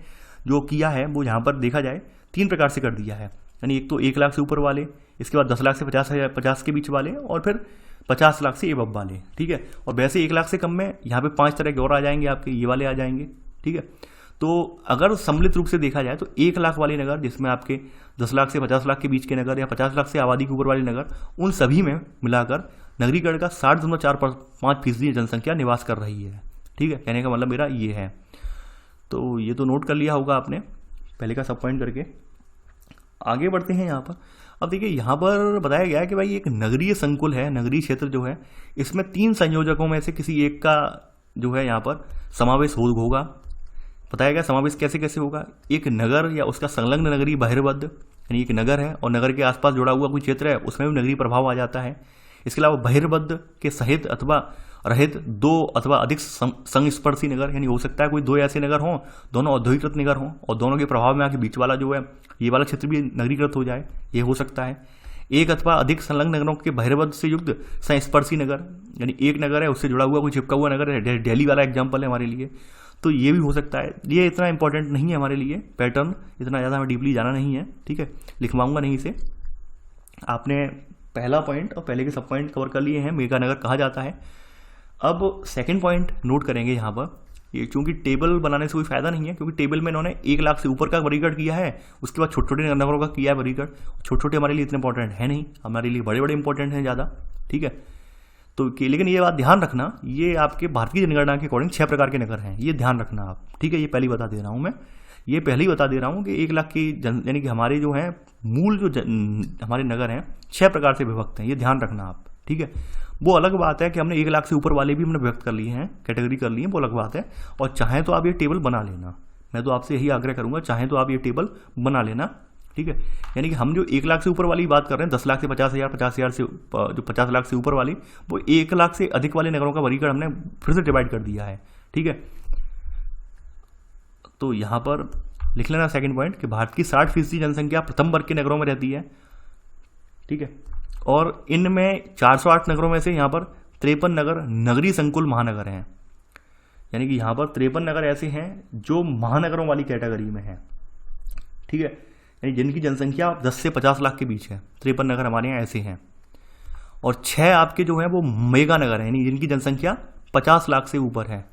जो किया है वो यहाँ पर देखा जाए 3 प्रकार से कर दिया है। यानी एक तो 1 लाख से ऊपर वाले, इसके बाद 10 लाख से 50 के बीच वाले और फिर 50 लाख से एबव वाले। ठीक है, और वैसे 1 लाख से कम में यहाँ पे 5 तरह के और आ जाएंगे आपके, ये वाले आ जाएंगे। ठीक है, तो अगर सम्मिलित रूप से देखा जाए तो 1 लाख वाले नगर जिसमें आपके 10 लाख से 50 लाख के बीच के नगर या 50 लाख से आबादी के ऊपर वाले नगर, उन सभी में मिलाकर नगरीकरण का 60.45% जनसंख्या निवास कर रही है। ठीक है, कहने का मतलब मेरा ये है। तो ये तो नोट कर लिया होगा आपने पहले का सब पॉइंट करके। आगे बढ़ते हैं यहाँ पर। अब देखिए यहाँ पर बताया गया है कि भाई एक नगरीय संकुल है, नगरीय क्षेत्र जो है इसमें 3 संयोजकों में से किसी एक का जो है यहाँ पर समावेश होगा। बताया गया समावेश कैसे कैसे होगा, एक नगर या उसका संलग्न नगरीय बहिर्बद्ध, यानी एक नगर है और नगर के आसपास जुड़ा हुआ कोई क्षेत्र है उसमें भी नगरीय प्रभाव आ जाता है। इसके अलावा बहिर्बद्ध के सहित अथवा रहित 2 अथवा अधिक संस्पर्शी नगर, यानी हो सकता है कोई 2 ऐसे नगर हों, दोनों औद्योगिकृत नगर हों और दोनों के प्रभाव में आके बीच वाला जो है ये वाला क्षेत्र भी नगरीकृत हो जाए, ये हो सकता है। एक अथवा अधिक संलग्न नगरों के बहिर्बद्ध से युक्त संस्पर्शी नगर, यानी एक नगर है उससे जुड़ा हुआ कोई चिपका हुआ नगर है, दिल्ली वाला एग्जाम्पल है हमारे लिए। तो ये भी हो सकता है। ये इतना इंपॉर्टेंट नहीं है हमारे लिए, पैटर्न इतना ज़्यादा हमें डीपली जाना नहीं है, ठीक है, लिखवाऊंगा नहीं इसे। आपने पहला पॉइंट और पहले के सब पॉइंट कवर कर लिए हैं, मेगा नगर कहा जाता है। अब सेकंड पॉइंट नोट करेंगे यहाँ पर, ये चूंकि टेबल बनाने से कोई फायदा नहीं है, क्योंकि टेबल में इन्होंने 1 लाख से ऊपर का वर्गीकरण किया है, उसके बाद छोटे छोटे नगरों का किया है वर्गीकरण। छोटे छोटे हमारे लिए इतने इंपॉर्टेंट है नहीं, हमारे लिए बड़े बड़े इंपॉर्टेंट हैं ज़्यादा, ठीक है। तो लेकिन ये बात ध्यान रखना, ये आपके भारतीय जनगणना के अकॉर्डिंग 6 प्रकार के नगर हैं, ये ध्यान रखना आप, ठीक है। ये पहले ही बता दे रहा हूँ मैं, ये पहले ही बता दे रहा हूँ कि 1 लाख की यानी कि हमारे जो हैं मूल जो हमारे नगर हैं 6 प्रकार से विभक्त हैं, ये ध्यान रखना आप, ठीक है। वो अलग बात है कि हमने 1 लाख से ऊपर वाले भी हमने व्यक्त कर लिए हैं, कैटेगरी कर ली है, वो अलग बात है। और चाहें तो आप ये टेबल बना लेना, मैं तो आपसे यही आग्रह करूंगा, चाहें तो आप ये टेबल बना लेना, ठीक है। यानी कि हम जो 1 लाख से ऊपर वाली बात कर रहे हैं, 10 लाख से 50,000, 50,000 से जो 50 लाख से ऊपर वाली, वो 1 लाख से अधिक वाले नगरों का वर्गीकरण हमने फिर से डिवाइड कर दिया है, ठीक है। तो यहाँ पर लिख लेना सेकंड पॉइंट कि भारत की 60% जनसंख्या प्रथम वर्ग के नगरों में रहती है, ठीक है। और इनमें 408 नगरों में से यहाँ पर 53 नगर नगरीय संकुल महानगर हैं, यानी कि यहाँ पर 53 नगर ऐसे हैं जो महानगरों वाली कैटेगरी में हैं, ठीक है, यानी जिनकी जनसंख्या 10 से 50 लाख के बीच है, 53 नगर हमारे यहाँ ऐसे हैं। और 6 आपके जो हैं वो मेगा नगर हैं, यानी जिनकी जनसंख्या 50 लाख से ऊपर है,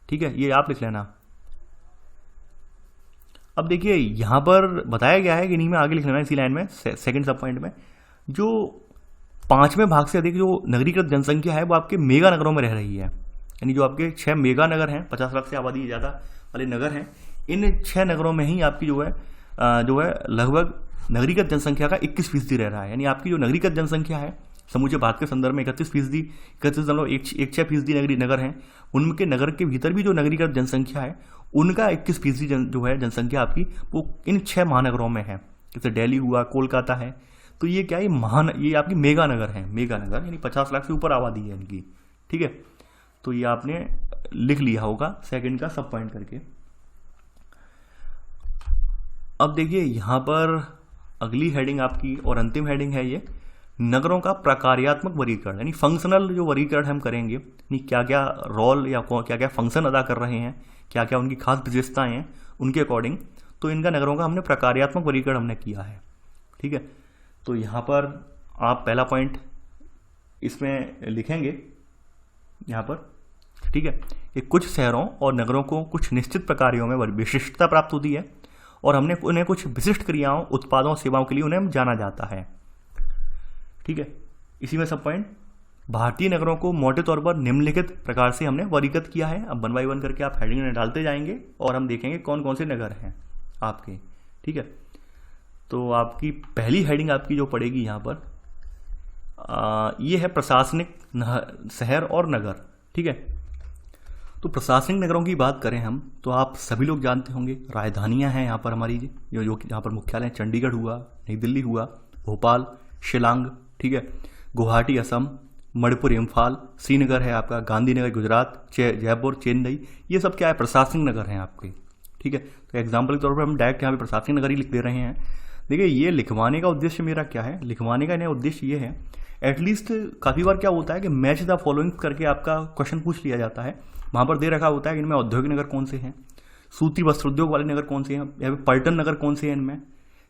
ठीक है, ये आप लिख लेना। अब देखिए यहाँ पर बताया गया है कि इन्हीं में आगे लिख लेना, इसी लाइन में सेकंड सब पॉइंट में, जो 5वें भाग से अधिक जो नगरीकृत जनसंख्या है वो आपके मेगा नगरों में रह रही है, यानी जो आपके 6 मेगा नगर हैं, 50 लाख से आबादी ज़्यादा वाले नगर हैं, इन 6 नगरों में ही आपकी जो है लगभग नगरीकृत जनसंख्या का 21% रह रहा है। यानी आपकी जो नगरीकृत जनसंख्या है समूचे भारत के संदर्भ में 31%, 31.16% नगरी नगर हैं, उनके नगर के भीतर भी जो नगरीकृत जनसंख्या है उनका 21% जो है जनसंख्या आपकी वो इन 6 महानगरों में है, जैसे दिल्ली हुआ, कोलकाता है। तो ये क्या है, ये आपकी मेगा नगर है, मेगा नगर यानी 50 लाख से ऊपर आबादी है इनकी, ठीक है। तो ये आपने लिख लिया होगा सेकंड का सब पॉइंट करके। अब देखिए यहाँ पर अगली हेडिंग आपकी और अंतिम हेडिंग है ये नगरों का प्रकार्यात्मक वर्गीकरण, यानी फंक्शनल जो वर्गीकरण हम करेंगे, यानी क्या क्या रोल या क्या क्या फंक्शन अदा कर रहे हैं, क्या क्या उनकी खास विशेषताएं हैं, उनके अकॉर्डिंग तो इनका नगरों का हमने प्रकार्यात्मक वर्गीकरण हमने किया है, ठीक है। तो यहाँ पर आप पहला पॉइंट इसमें लिखेंगे यहाँ पर, ठीक है, कि कुछ शहरों और नगरों को कुछ निश्चित प्रकारों में विशिष्टता प्राप्त होती है और हमने उन्हें कुछ विशिष्ट क्रियाओं, उत्पादों और सेवाओं के लिए उन्हें जाना जाता है, ठीक है। इसी में सब पॉइंट भारतीय नगरों को मोटे तौर पर निम्नलिखित प्रकार से हमने वर्गीकृत किया है। अब 1 बाय 1 करके आप हेडिंग में डालते जाएंगे और हम देखेंगे कौन कौन से नगर हैं आपके, ठीक है। तो आपकी पहली हेडिंग आपकी जो पड़ेगी यहाँ पर ये है प्रशासनिक शहर और नगर, ठीक है। तो प्रशासनिक नगरों की बात करें हम तो आप सभी लोग जानते होंगे राजधानियाँ हैं यहाँ पर हमारी जो यहाँ पर मुख्यालय चंडीगढ़ हुआ, नई दिल्ली हुआ, भोपाल, शिलांग, ठीक है, गुवाहाटी असम, मणिपुर इम्फाल, श्रीनगर है आपका, गांधीनगर गुजरात, जयपुर, चेन्नई, ये सब क्या है प्रशासनिक नगर हैं आपके, ठीक है। तो एग्जाम्पल के तौर पर हम डायरेक्ट यहाँ पे प्रशासनिक नगर ही लिख दे रहे हैं। देखिए ये लिखवाने का उद्देश्य मेरा क्या है, लिखवाने का नया उद्देश्य ये है, एटलीस्ट काफ़ी बार क्या होता है कि मैच द फॉलोइंग करके आपका क्वेश्चन पूछ लिया जाता है, वहाँ पर दे रखा होता है कि इनमें औद्योगिक नगर कौन से हैं, सूती वस्त्रोद्योग वाले नगर कौन से हैं, या फिर पर्यटन नगर कौन से हैं इनमें,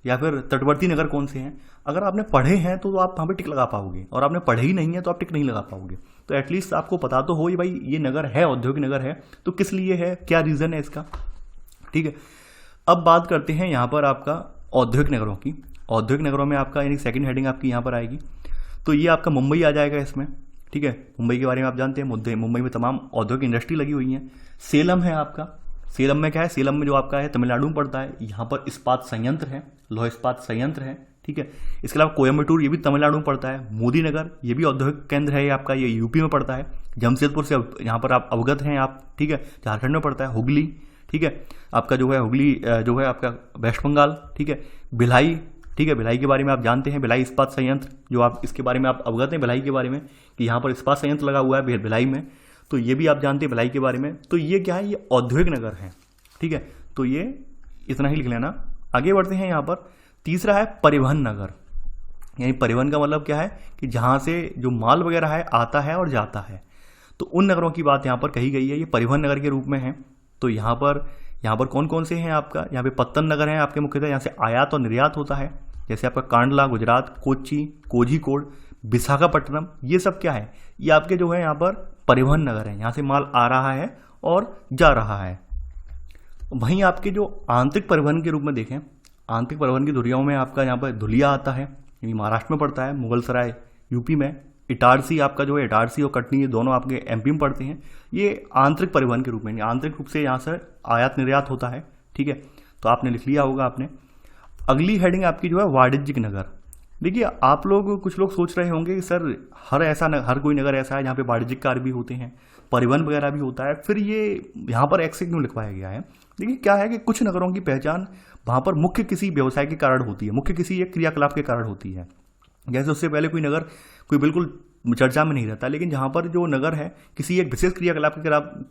या फिर तटवर्ती नगर कौन से हैं। अगर आपने पढ़े हैं तो आप वहाँ पे टिक लगा पाओगे, और आपने पढ़े ही नहीं है तो आप टिक नहीं लगा पाओगे। तो एटलीस्ट आपको पता तो हो ही भाई ये नगर है, औद्योगिक नगर है, तो किस लिए है, क्या रीज़न है इसका, ठीक है। अब बात करते हैं यहाँ पर आपका औद्योगिक नगरों की। औद्योगिक नगरों में आपका यानी सेकंड हेडिंग आपकी यहाँ पर आएगी, तो ये आपका मुंबई आ जाएगा इसमें, ठीक है। मुंबई के बारे में आप जानते हैं, मुंबई में तमाम औद्योगिक इंडस्ट्री लगी हुई हैं। सेलम है आपका, सेलम में क्या है, सेलम में जो आपका है तमिलनाडु में पड़ता है, यहाँ पर इस्पात संयंत्र है, लोह इस्पात संयंत्र है, ठीक है। इसके अलावा कोयम्बटूर ये भी तमिलनाडु में पड़ता है, मोदी नगर ये भी औद्योगिक केंद्र है आपका, ये यूपी में पड़ता है। जमशेदपुर से यहाँ पर आप अवगत हैं आप, ठीक है, झारखंड में पड़ता है। हुगली, ठीक है, आपका जो है हुगली जो है आपका वेस्ट बंगाल, ठीक है। भिलाई, ठीक है, भिलाई के बारे में आप जानते हैं, भिलाई इस्पात संयंत्र जो आप इसके बारे में आप अवगत हैं भिलाई के बारे में कि यहाँ पर इस्पात संयंत्र लगा हुआ है भिलाई में, तो ये भी आप जानते हैं भिलाई के बारे में। तो ये क्या है, ये औद्योगिक नगर है, ठीक है। तो ये इतना ही लिख लेना। आगे बढ़ते हैं यहाँ पर, तीसरा है परिवहन नगर, यानी परिवहन का मतलब क्या है कि जहाँ से जो माल वगैरह है आता है और जाता है, तो उन नगरों की बात यहाँ पर कही गई है, ये परिवहन नगर के रूप में है, तो यहाँ पर कौन कौन से हैं आपका, यहाँ पे पत्तन नगर हैं आपके मुख्यतः, यहाँ से आयात और निर्यात होता है। जैसे आपका कांडला गुजरात, कोच्चि, कोझिकोड, विशाखापट्टनम, ये सब क्या है, ये आपके जो है यहाँ पर परिवहन नगर है, यहाँ से माल आ रहा है और जा रहा है। वहीं आपके जो आंतरिक परिवहन के रूप में देखें, आंतरिक परिवहन की धुरियाओं में आपका यहाँ पर धुलिया आता है, यानी महाराष्ट्र में पड़ता है, मुगलसराय यूपी में, इटारसी आपका जो है, इटारसी और कटनी, ये दोनों आपके एमपी में पड़ते हैं। ये आंतरिक परिवहन के रूप में, आंतरिक रूप से यहाँ से आयात निर्यात होता है, ठीक है। तो आपने लिख लिया होगा आपने। अगली हेडिंग आपकी जो है वाणिज्यिक नगर। देखिए आप लोग, कुछ लोग सोच रहे होंगे कि सर हर कोई नगर ऐसा है जहाँ पे वाणिज्यिक कार्य भी होते हैं, परिवहन वगैरह भी होता है, फिर ये यहाँ पर एक्स क्यों लिखवाया गया है। देखिए क्या है कि कुछ नगरों की पहचान वहाँ पर मुख्य किसी व्यवसाय के कारण होती है, मुख्य किसी एक क्रियाकलाप के कारण होती है। जैसे उससे पहले कोई नगर कोई बिल्कुल चर्चा में नहीं रहता, लेकिन जहाँ पर जो नगर है किसी एक विशेष क्रियाकलाप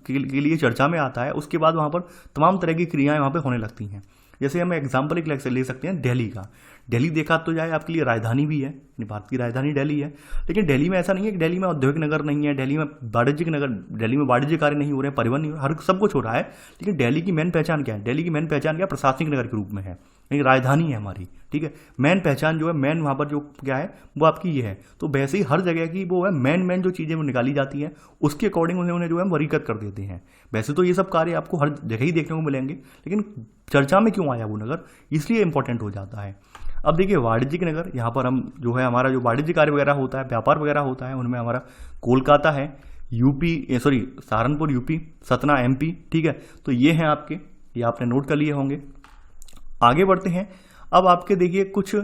के लिए चर्चा में आता है, उसके बाद वहाँ पर तमाम तरह की क्रियाएं वहाँ पर होने लगती हैं। जैसे हम एग्जाम्पल एक ले सकते हैं दिल्ली का। दिल्ली देखा तो जाए आपके लिए राजधानी भी है, भारत की राजधानी दिल्ली है, लेकिन दिल्ली में ऐसा नहीं है कि दिल्ली में औद्योगिक नगर नहीं है, दिल्ली में वाणिज्यिक नगर, दिल्ली में वाणिज्य कार्य नहीं हो रहे हैं, परिवहन नहीं हो रहा, हर सब कुछ हो रहा है। लेकिन दिल्ली की मेन पहचान क्या है, दिल्ली की मेन पहचान क्या है, प्रशासनिक नगर के रूप में है, यानी राजधानी है हमारी, ठीक है। मेन पहचान जो है, मेन वहाँ पर जो क्या है वो आपकी ये है। तो वैसे ही हर जगह की वो है मेन जो चीज़ें वो निकाली जाती हैं, उसके अकॉर्डिंग उन्हें जो है वर्गीकृत कर देते हैं। वैसे तो ये सब कार्य आपको हर जगह ही देखने को मिलेंगे, लेकिन चर्चा में क्यों आया वो नगर, इसलिए इंपॉर्टेंट हो जाता है। अब देखिए वाणिज्यिक नगर, यहाँ पर हम जो है हमारा जो वाणिज्य कार्य वगैरह होता है, व्यापार वगैरह होता है, उनमें हमारा कोलकाता है, सहारनपुर यूपी, सतना एमपी, ठीक है। तो ये हैं आपके, ये आपने नोट कर लिए होंगे। आगे बढ़ते हैं। अब आपके देखिए कुछ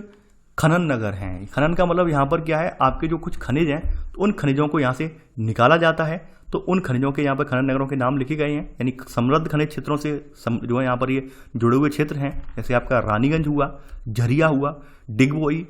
खनन नगर हैं। खनन का मतलब यहाँ पर क्या है, आपके जो कुछ खनिज हैं तो उन खनिजों को यहाँ से निकाला जाता है, तो उन खनिजों के यहाँ पर खनन नगरों के नाम लिखे गए हैं, यानी समृद्ध खनिज क्षेत्रों से जो है यहाँ पर ये जुड़े हुए क्षेत्र हैं। जैसे आपका रानीगंज हुआ, झरिया हुआ, डिगबोई,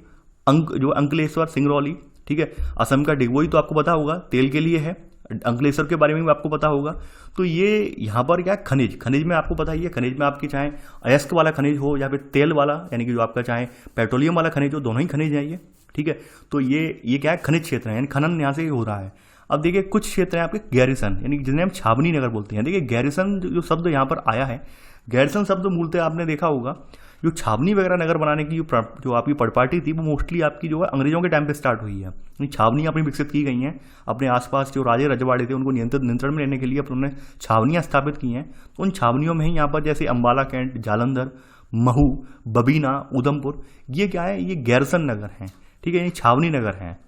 अंकलेश्वर, सिंगरौली, ठीक है। असम का डिगबोई तो आपको पता होगा, तेल के लिए है। अंकलेश्वर के बारे में भी आपको पता होगा। तो ये यहाँ पर क्या है, खनिज में आपको पता ही है, खनिज में आपकी चाहे अयस्क वाला खनिज हो या फिर तेल वाला, यानी कि जो आपका चाहे पेट्रोलियम वाला खनिज हो, दोनों ही खनिज हैं ये, ठीक है। तो ये क्या है, खनिज क्षेत्र है, यानी खनन यहाँ से हो रहा है। अब देखिए कुछ क्षेत्र हैं आपके गैरिसन, यानी जिन्हें हम छावनी नगर बोलते हैं। देखिए गैरिसन जो शब्द यहाँ पर आया है, गैरिसन शब्द मूलतः आपने देखा होगा, जो छावनी वगैरह नगर बनाने की जो आपकी परिपाटी थी वो मोस्टली आपकी जो है अंग्रेजों के टाइम पे स्टार्ट हुई है। छावनियाँ अपनी विकसित की गई हैं, अपने आसपास जो राजे रजवाड़े थे उनको नियंत्रण में लेने के लिए उन्होंने छावनियाँ स्थापित की हैं। तो उन छावनियों में ही यहाँ पर जैसे अम्बाला कैंट, जालंधर, महू, बबीना, उधमपुर, ये क्या है, ये गैरिसन नगर हैं, ठीक है, ये छावनी नगर हैं।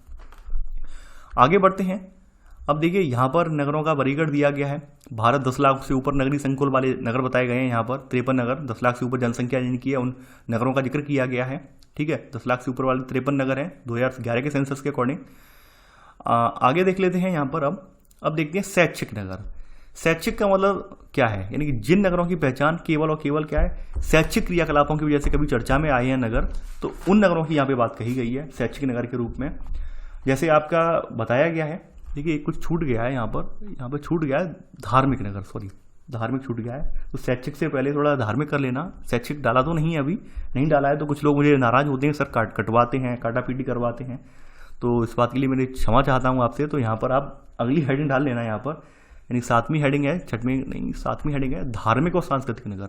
आगे बढ़ते हैं। अब देखिए यहाँ पर नगरों का वर्गीकरण दिया गया है। भारत 10 लाख से ऊपर नगरीय संकुल वाले नगर बताए गए हैं। यहाँ पर 53 नगर, 10 लाख से ऊपर जनसंख्या जिनकी है उन नगरों का जिक्र किया गया है, ठीक है। 10 लाख से ऊपर वाले 53 नगर हैं 2011 के सेंसस के अकॉर्डिंग। आगे देख लेते हैं यहाँ पर। अब देखते हैं शैक्षिक नगर। शैक्षिक का मतलब क्या है, यानी कि जिन नगरों की पहचान केवल और केवल क्या है, शैक्षिक क्रियाकलापों की वजह से कभी चर्चा में आए हैं नगर, तो उन नगरों की यहाँ पे बात कही गई है शैक्षिक नगर के रूप में। जैसे आपका बताया गया है, देखिए कुछ छूट गया है यहाँ पर छूट गया है धार्मिक नगर, धार्मिक छूट गया है। तो शैक्षिक से पहले थोड़ा धार्मिक कर लेना। शैक्षिक डाला तो नहीं है, अभी नहीं डाला है, तो कुछ लोग मुझे नाराज होते हैं, सर कटवाते हैं, काटापीटी करवाते हैं, तो इस बात के लिए मैं क्षमा चाहता हूँ आपसे। तो यहाँ पर आप अगली हेडिंग डाल लेना यहाँ पर, यानी 7वीं हेडिंग है, 7वीं हेडिंग है धार्मिक और सांस्कृतिक नगर।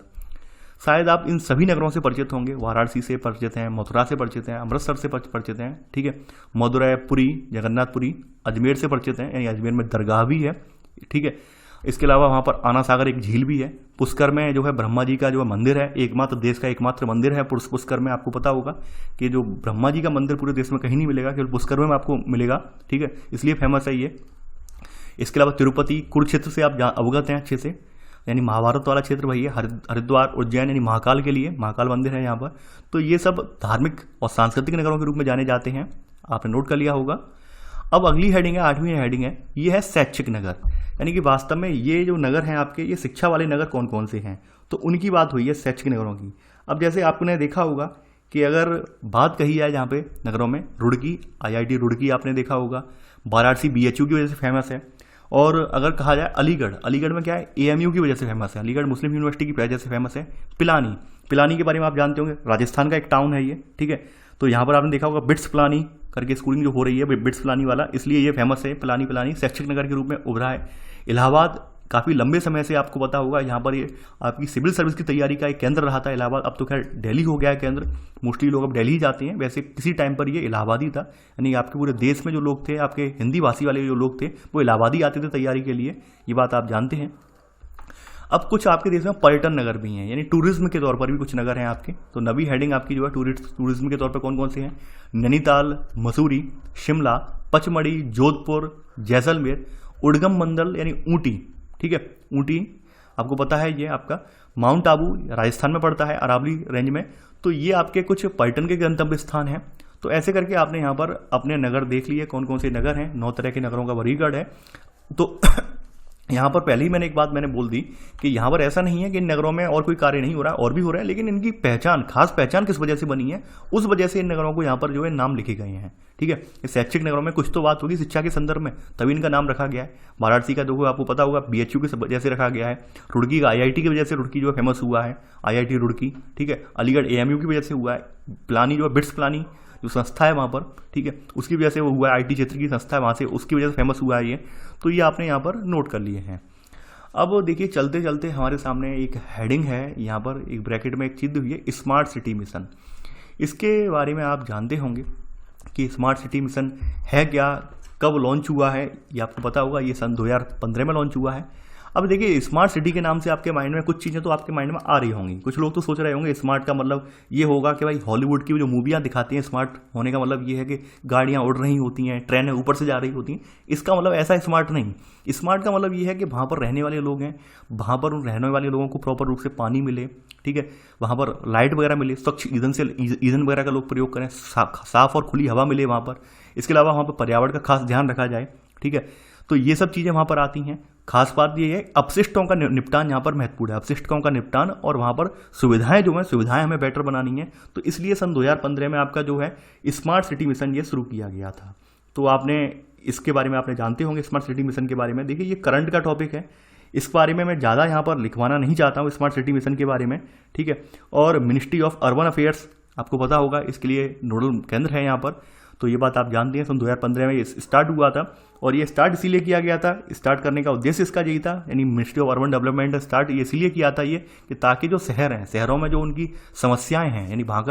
शायद आप इन सभी नगरों से परिचित होंगे, वाराणसी से परिचित हैं, मथुरा से परिचित हैं, अमृतसर से परिचित हैं, ठीक है। मदुरै, पुरी, जगन्नाथपुरी, अजमेर से परिचित हैं, यानी अजमेर में दरगाह भी है, ठीक है। इसके अलावा वहाँ पर आना सागर एक झील भी है। पुष्कर में जो है ब्रह्मा जी का जो मंदिर है, एकमात्र देश का एकमात्र मंदिर है पुष्कर में। आपको पता होगा कि जो ब्रह्मा जी का मंदिर पूरे देश में कहीं नहीं मिलेगा, केवल पुष्कर में आपको मिलेगा, ठीक है, इसलिए फेमस है ये। इसके अलावा तिरुपति, कुरुक्षेत्र से आप अवगत हैं अच्छे से, यानी महाभारत वाला क्षेत्र वही है। हरिद्वार, उज्जैन, यानी महाकाल के लिए महाकाल मंदिर है यहाँ पर। तो ये सब धार्मिक और सांस्कृतिक नगरों के रूप में जाने जाते हैं, आपने नोट कर लिया होगा। अब अगली हेडिंग है, 8वीं हेडिंग है, ये है शैक्षिक नगर, यानी कि वास्तव में ये जो नगर हैं आपके, ये शिक्षा वाले नगर कौन कौन से हैं, तो उनकी बात हुई है शैक्षिक नगरों की। अब जैसे आपने देखा होगा कि अगर बात कही जाए जहाँ पे नगरों में, रुड़की, IIT रुड़की आपने देखा होगा, वाराणसी BHU की वजह से फेमस है। और अगर कहा जाए अलीगढ़ में क्या है, AMU की वजह से फेमस है, अलीगढ़ मुस्लिम यूनिवर्सिटी की वजह से फेमस है। पिलानी के बारे में आप जानते होंगे, राजस्थान का एक टाउन है ये, ठीक है। तो यहाँ पर आपने देखा होगा बिट्स पिलानी करके स्कूलिंग जो हो रही है, बिट्स पिलानी वाला, इसलिए ये फेमस है। पिलानी शैक्षिक नगर के रूप में उभरा है। इलाहाबाद काफ़ी लंबे समय से आपको पता होगा यहाँ पर ये आपकी सिविल सर्विस की तैयारी का एक केंद्र रहा था इलाहाबाद। अब तो खैर दिल्ली हो गया है केंद्र, मोस्टली लोग अब दिल्ली ही जाते हैं। वैसे किसी टाइम पर ये इलाहाबाद ही था, यानी आपके पूरे देश में जो लोग थे, आपके हिंदी भाषी वाले जो लोग थे, वो इलाहाबाद ही आते थे तैयारी के लिए, ये बात आप जानते हैं। अब कुछ आपके देश में पर्यटन नगर भी हैं, यानी टूरिज्म के तौर पर भी कुछ नगर हैं आपके। तो नवी हेडिंग आपकी जो है टूरिज्म के तौर पर कौन कौन से हैं? नैनीताल, मसूरी, शिमला, पचमढ़ी, जोधपुर, जैसलमेर, उडगम मंडल यानी ऊटी, ठीक है, ऊटी आपको पता है ये आपका, माउंट आबू राजस्थान में पड़ता है अरावली रेंज में। तो ये आपके कुछ पर्यटन के गंतव्य स्थान हैं। तो ऐसे करके आपने यहाँ पर अपने नगर देख लिए कौन कौन से नगर हैं। 9 तरह के नगरों का वर्गीकरण है। तो यहाँ पर पहले ही मैंने एक बात मैंने बोल दी कि यहाँ पर ऐसा नहीं है कि इन नगरों में और कोई कार्य नहीं हो रहा है, और भी हो रहा है, लेकिन इनकी पहचान, खास पहचान किस वजह से बनी है, उस वजह से इन नगरों को यहाँ पर जो है नाम लिखे गए हैं, ठीक है। इस शैक्षिक नगरों में कुछ तो बात होगी शिक्षा के संदर्भ में, तभी इनका नाम रखा गया है। वाराणसी का देखो आपको पता होगा BHU की वजह से रखा गया है। रुड़की का IIT की वजह से रुड़की जो है फेमस हुआ है, IIT रुड़की, ठीक है। अलीगढ़ AMU की वजह से हुआ है। प्लानी जो है बिट्स प्लानी जो संस्था है वहाँ पर, ठीक है, उसकी वजह से वो हुआ है। IT क्षेत्र की संस्था है, वहाँ से उसकी वजह से फेमस हुआ है ये। तो ये आपने यहाँ पर नोट कर लिए हैं। अब देखिए चलते चलते हमारे सामने एक हेडिंग है, यहाँ पर एक ब्रैकेट में एक चीज हुई है, स्मार्ट सिटी मिशन। इसके बारे में आप जानते होंगे कि स्मार्ट सिटी मिशन है क्या, कब लॉन्च हुआ है, ये आपको पता होगा। ये सन 2015 में लॉन्च हुआ है। अब देखिए स्मार्ट सिटी के नाम से आपके माइंड में कुछ चीज़ें तो आपके माइंड में आ रही होंगी। कुछ लोग तो सोच रहे होंगे स्मार्ट का मतलब ये होगा कि भाई हॉलीवुड की जो मूवियाँ दिखाती हैं, स्मार्ट होने का मतलब ये है कि गाड़ियाँ उड़ रही होती हैं, ट्रेनें ऊपर से जा रही होती हैं। इसका मतलब ऐसा स्मार्ट नहीं। स्मार्ट का मतलब ये है कि वहाँ पर रहने वाले लोग हैं, वहाँ पर उन रहने वाले लोगों को प्रॉपर रूप से पानी मिले, ठीक है, वहाँ पर लाइट वगैरह मिले, स्वच्छ ईंधन वगैरह का लोग प्रयोग करें, साफ और खुली हवा मिले वहाँ पर। इसके अलावा वहाँ पर पर्यावरण का खास ध्यान रखा जाए, ठीक है। तो ये सब चीज़ें वहाँ पर आती हैं। खास बात ये है अपशिष्टों का निपटान यहाँ पर महत्वपूर्ण है, अपशिष्टों का निपटान, और वहाँ पर सुविधाएं जो हैं, सुविधाएं हमें बेटर बनानी है। तो इसलिए सन 2015 में आपका जो है स्मार्ट सिटी मिशन ये शुरू किया गया था। तो आपने इसके बारे में आपने जानते होंगे स्मार्ट सिटी मिशन के बारे में। देखिए ये करंट का टॉपिक है, इस बारे में मैं ज़्यादा यहाँ पर लिखवाना नहीं चाहता हूँ स्मार्ट सिटी मिशन के बारे में, ठीक है। और मिनिस्ट्री ऑफ अर्बन अफेयर्स आपको पता होगा, इसके लिए नोडल केंद्र है यहाँ पर। तो ये बात आप जानते हैं, सन 2015 में ये स्टार्ट हुआ था। और ये स्टार्ट इसीलिए किया गया था, स्टार्ट करने का उद्देश्य इसका यही था, यानी ministry of urban development start ये इसीलिए किया था ये कि ताकि जो शहर हैं, शहरों में जो उनकी समस्याएं हैं, यानी वहाँ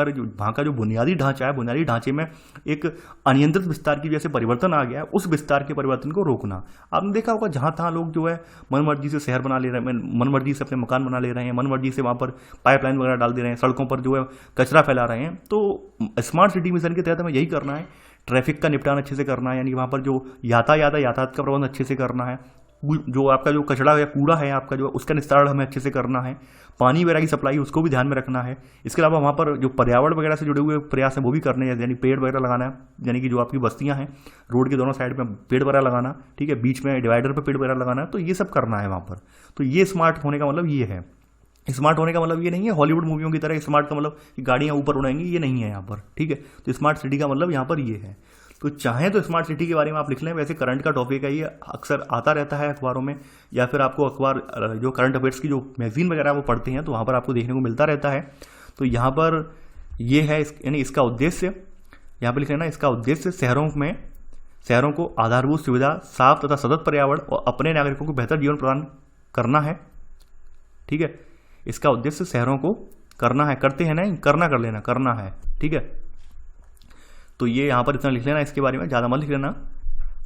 का जो बुनियादी ढांचा है, बुनियादी ढांचे में एक अनियंत्रित विस्तार की वजह से परिवर्तन आ गया है, उस विस्तार के परिवर्तन को रोकना। आपने देखा होगा जहाँ तहाँ लोग जो है मनमर्जी से शहर बना ले रहे हैं, मनमर्जी से अपने मकान बना ले रहे हैं, मनमर्जी से वहाँ पर पाइपलाइन वगैरह डाल दे रहे हैं, सड़कों पर जो है कचरा फैला रहे हैं। तो स्मार्ट सिटी मिशन के तहत हमें यही करना है, ट्रैफिक का निपटान अच्छे से करना है, यानी वहाँ पर जो यातायात का प्रबंध अच्छे से करना है, जो आपका जो कचरा या कूड़ा है आपका जो उसका निस्तारण हमें अच्छे से करना है, पानी वगैरह की सप्लाई उसको भी ध्यान में रखना है। इसके अलावा वहाँ पर जो पर्यावरण वगैरह से जुड़े हुए प्रयास हैं वो भी करने हैं, यानी पेड़ वगैरह लगाना है, यानी कि जो आपकी बस्तियाँ हैं रोड के दोनों साइड में पेड़ वगैरह लगाना, ठीक है, बीच में डिवाइडर पर पेड़ वगैरह लगाना है। तो ये सब करना है वहाँ पर। तो ये स्मार्ट होने का मतलब ये है। स्मार्ट होने का मतलब ये नहीं है हॉलीवुड मूवियों की तरह स्मार्ट का मतलब कि गाड़ियाँ ऊपर उड़ाएंगी, ये नहीं है यहाँ पर, ठीक है। तो स्मार्ट सिटी का मतलब यहाँ पर ये है। तो चाहें तो स्मार्ट सिटी के बारे में आप लिख लें, वैसे करंट का टॉपिक है, ये अक्सर आता रहता है अखबारों में, या फिर आपको अखबार जो करंट अफेयर्स की जो मैगजीन वगैरह वो पढ़ते हैं तो वहाँ पर आपको देखने को मिलता रहता है। तो यहाँ पर ये है, यानी इसका उद्देश्य यहाँ पर लिख लेना, इसका उद्देश्य शहरों को आधारभूत सुविधा, साफ तथा सतत पर्यावरण और अपने नागरिकों को बेहतर जीवन प्रदान करना है, ठीक है। इसका उद्देश्य शहरों को करना है, करते हैं नहीं, करना कर लेना, करना है, ठीक है। तो ये यहाँ पर इतना लिख लेना, इसके बारे में ज़्यादा मत लिख लेना।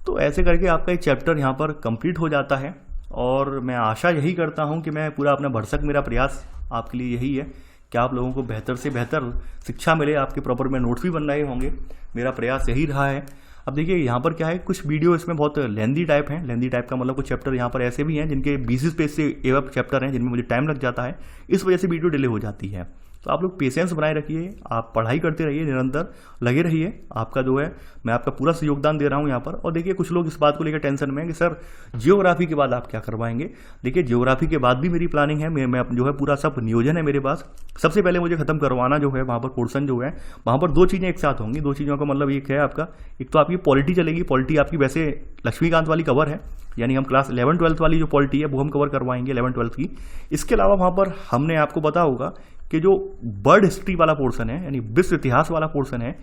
तो ऐसे करके आपका एक चैप्टर यहाँ पर कंप्लीट हो जाता है। और मैं आशा यही करता हूँ कि मैं पूरा अपना भरसक, मेरा प्रयास आपके लिए यही है कि आप लोगों को बेहतर से बेहतर शिक्षा मिले, आपके प्रॉपर में नोट्स भी बन रहे होंगे, मेरा प्रयास यही रहा है। अब देखिए यहाँ पर क्या है, कुछ वीडियो इसमें बहुत लेंदी टाइप हैं। लेंदी टाइप का मतलब कुछ चैप्टर यहाँ पर ऐसे भी हैं जिनके 20 पेज से एवं चैप्टर हैं जिनमें मुझे टाइम लग जाता है, इस वजह से वीडियो डिले हो जाती है। तो आप लोग पेशेंस बनाए रखिए, आप पढ़ाई करते रहिए, निरंतर लगे रहिए। आपका जो है मैं आपका पूरा से योगदान दे रहा हूँ यहाँ पर। और देखिए कुछ लोग इस बात को लेकर टेंशन में है कि सर जियोग्राफी के बाद आप क्या करवाएंगे। देखिए जियोग्राफी के बाद भी मेरी प्लानिंग है, मैं जो है पूरा सब नियोजन है मेरे पास। सबसे पहले मुझे खत्म करवाना जो है वहाँ पर पोर्सन जो है, वहाँ पर 2 चीज़ें एक साथ होंगी। 2 चीज़ों का मतलब एक है आपका, एक तो आपकी पॉलिटी चलेगी। पॉलिटी आपकी वैसे लक्ष्मीकांत वाली कवर है, यानी हम क्लास 11-12 वाली जो पॉलिटी है वो हम कवर करवाएंगे 11-12 की। इसके अलावा वहाँ पर हमने आपको पता होगा कि जो वर्ल्ड हिस्ट्री वाला पोर्शन है, यानी विश्व इतिहास वाला पोर्शन है,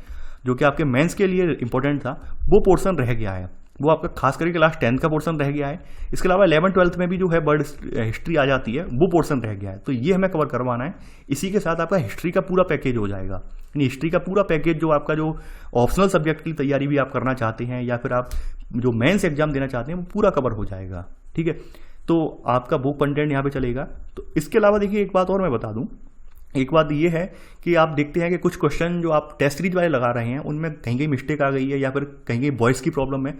जो कि आपके मेंस के लिए इंपॉर्टेंट था, वो पोर्शन रह गया है। वो आपका खास करके क्लास 10th का पोर्सन रह गया है। इसके अलावा 11th-12th में भी जो है वर्ल्ड हिस्ट्री आ जाती है, वो पोर्सन रह गया है, तो ये हमें कवर करवाना है। इसी के साथ आपका हिस्ट्री का पूरा पैकेज हो जाएगा, यानी हिस्ट्री का पूरा पैकेज जो आपका जो ऑप्शनल सब्जेक्ट की तैयारी भी आप करना चाहते हैं या फिर आप जो मेंस एग्जाम देना चाहते हैं वो पूरा कवर हो जाएगा। ठीक है, तो आपका वो कंटेंट यहाँ पे चलेगा। तो इसके अलावा देखिए एक बात और मैं बता दूं, एक बात ये है कि आप देखते हैं कि कुछ क्वेश्चन जो आप टेस्ट सीरीज वाले लगा रहे हैं उनमें कहीं कहीं मिस्टेक आ गई है या फिर कहीं कहीं वॉइस की प्रॉब्लम है।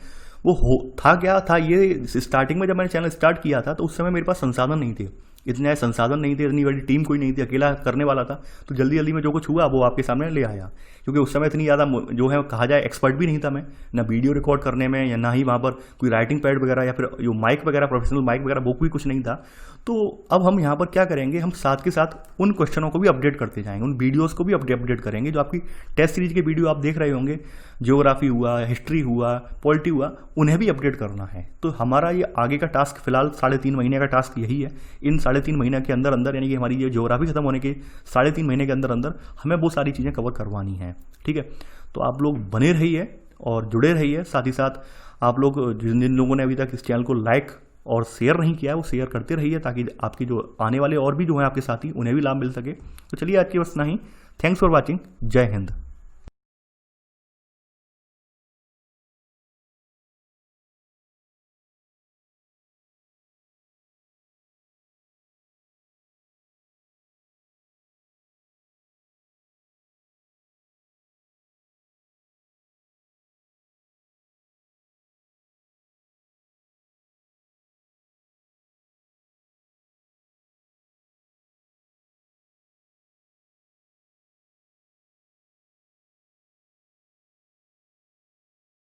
वो था क्या था, ये स्टार्टिंग में जब मैंने चैनल स्टार्ट किया था तो उस समय मेरे पास संसाधन नहीं थे, इतने संसाधन नहीं थे, इतनी बड़ी टीम कोई नहीं थी, अकेला करने वाला था। तो जल्दी जल्दी में जो कुछ हुआ वो आपके सामने ले आया, क्योंकि उस समय इतनी ज़्यादा जो है कहा जाए एक्सपर्ट भी नहीं था मैं, ना वीडियो रिकॉर्ड करने में या ना ही वहाँ पर कोई राइटिंग पैड वगैरह या फिर जो माइक वगैरह प्रोफेशनल माइक वगैरह वो भी कुछ नहीं था। तो अब हम यहाँ पर क्या करेंगे, हम साथ के साथ उन क्वेश्चनों को भी अपडेट करते जाएंगे, उन वीडियोस को भी अपडेट करेंगे। जो आपकी टेस्ट सीरीज के वीडियो आप देख रहे होंगे, ज्योग्राफी हुआ, हिस्ट्री हुआ, पॉलिटी हुआ, उन्हें भी अपडेट करना है। तो हमारा ये आगे का टास्क फिलहाल 3.5 महीने का टास्क यही है। इन 3.5 महीने के अंदर अंदर, यानी कि हमारी ये ज्योग्राफी खत्म होने के 3.5 महीने के अंदर अंदर हमें वो सारी चीज़ें कवर करवानी है। ठीक है, तो आप लोग बने रहिए और जुड़े रहिए। साथ ही साथ आप लोग जिन लोगों ने अभी तक इस चैनल को लाइक और शेयर नहीं किया है वो शेयर करते रहिए, ताकि आपकी जो आने वाले और भी जो है आपके साथी उन्हें भी लाभ मिल सके। तो चलिए आज की बस इतना ही। Thanks for watching. जय हिंद।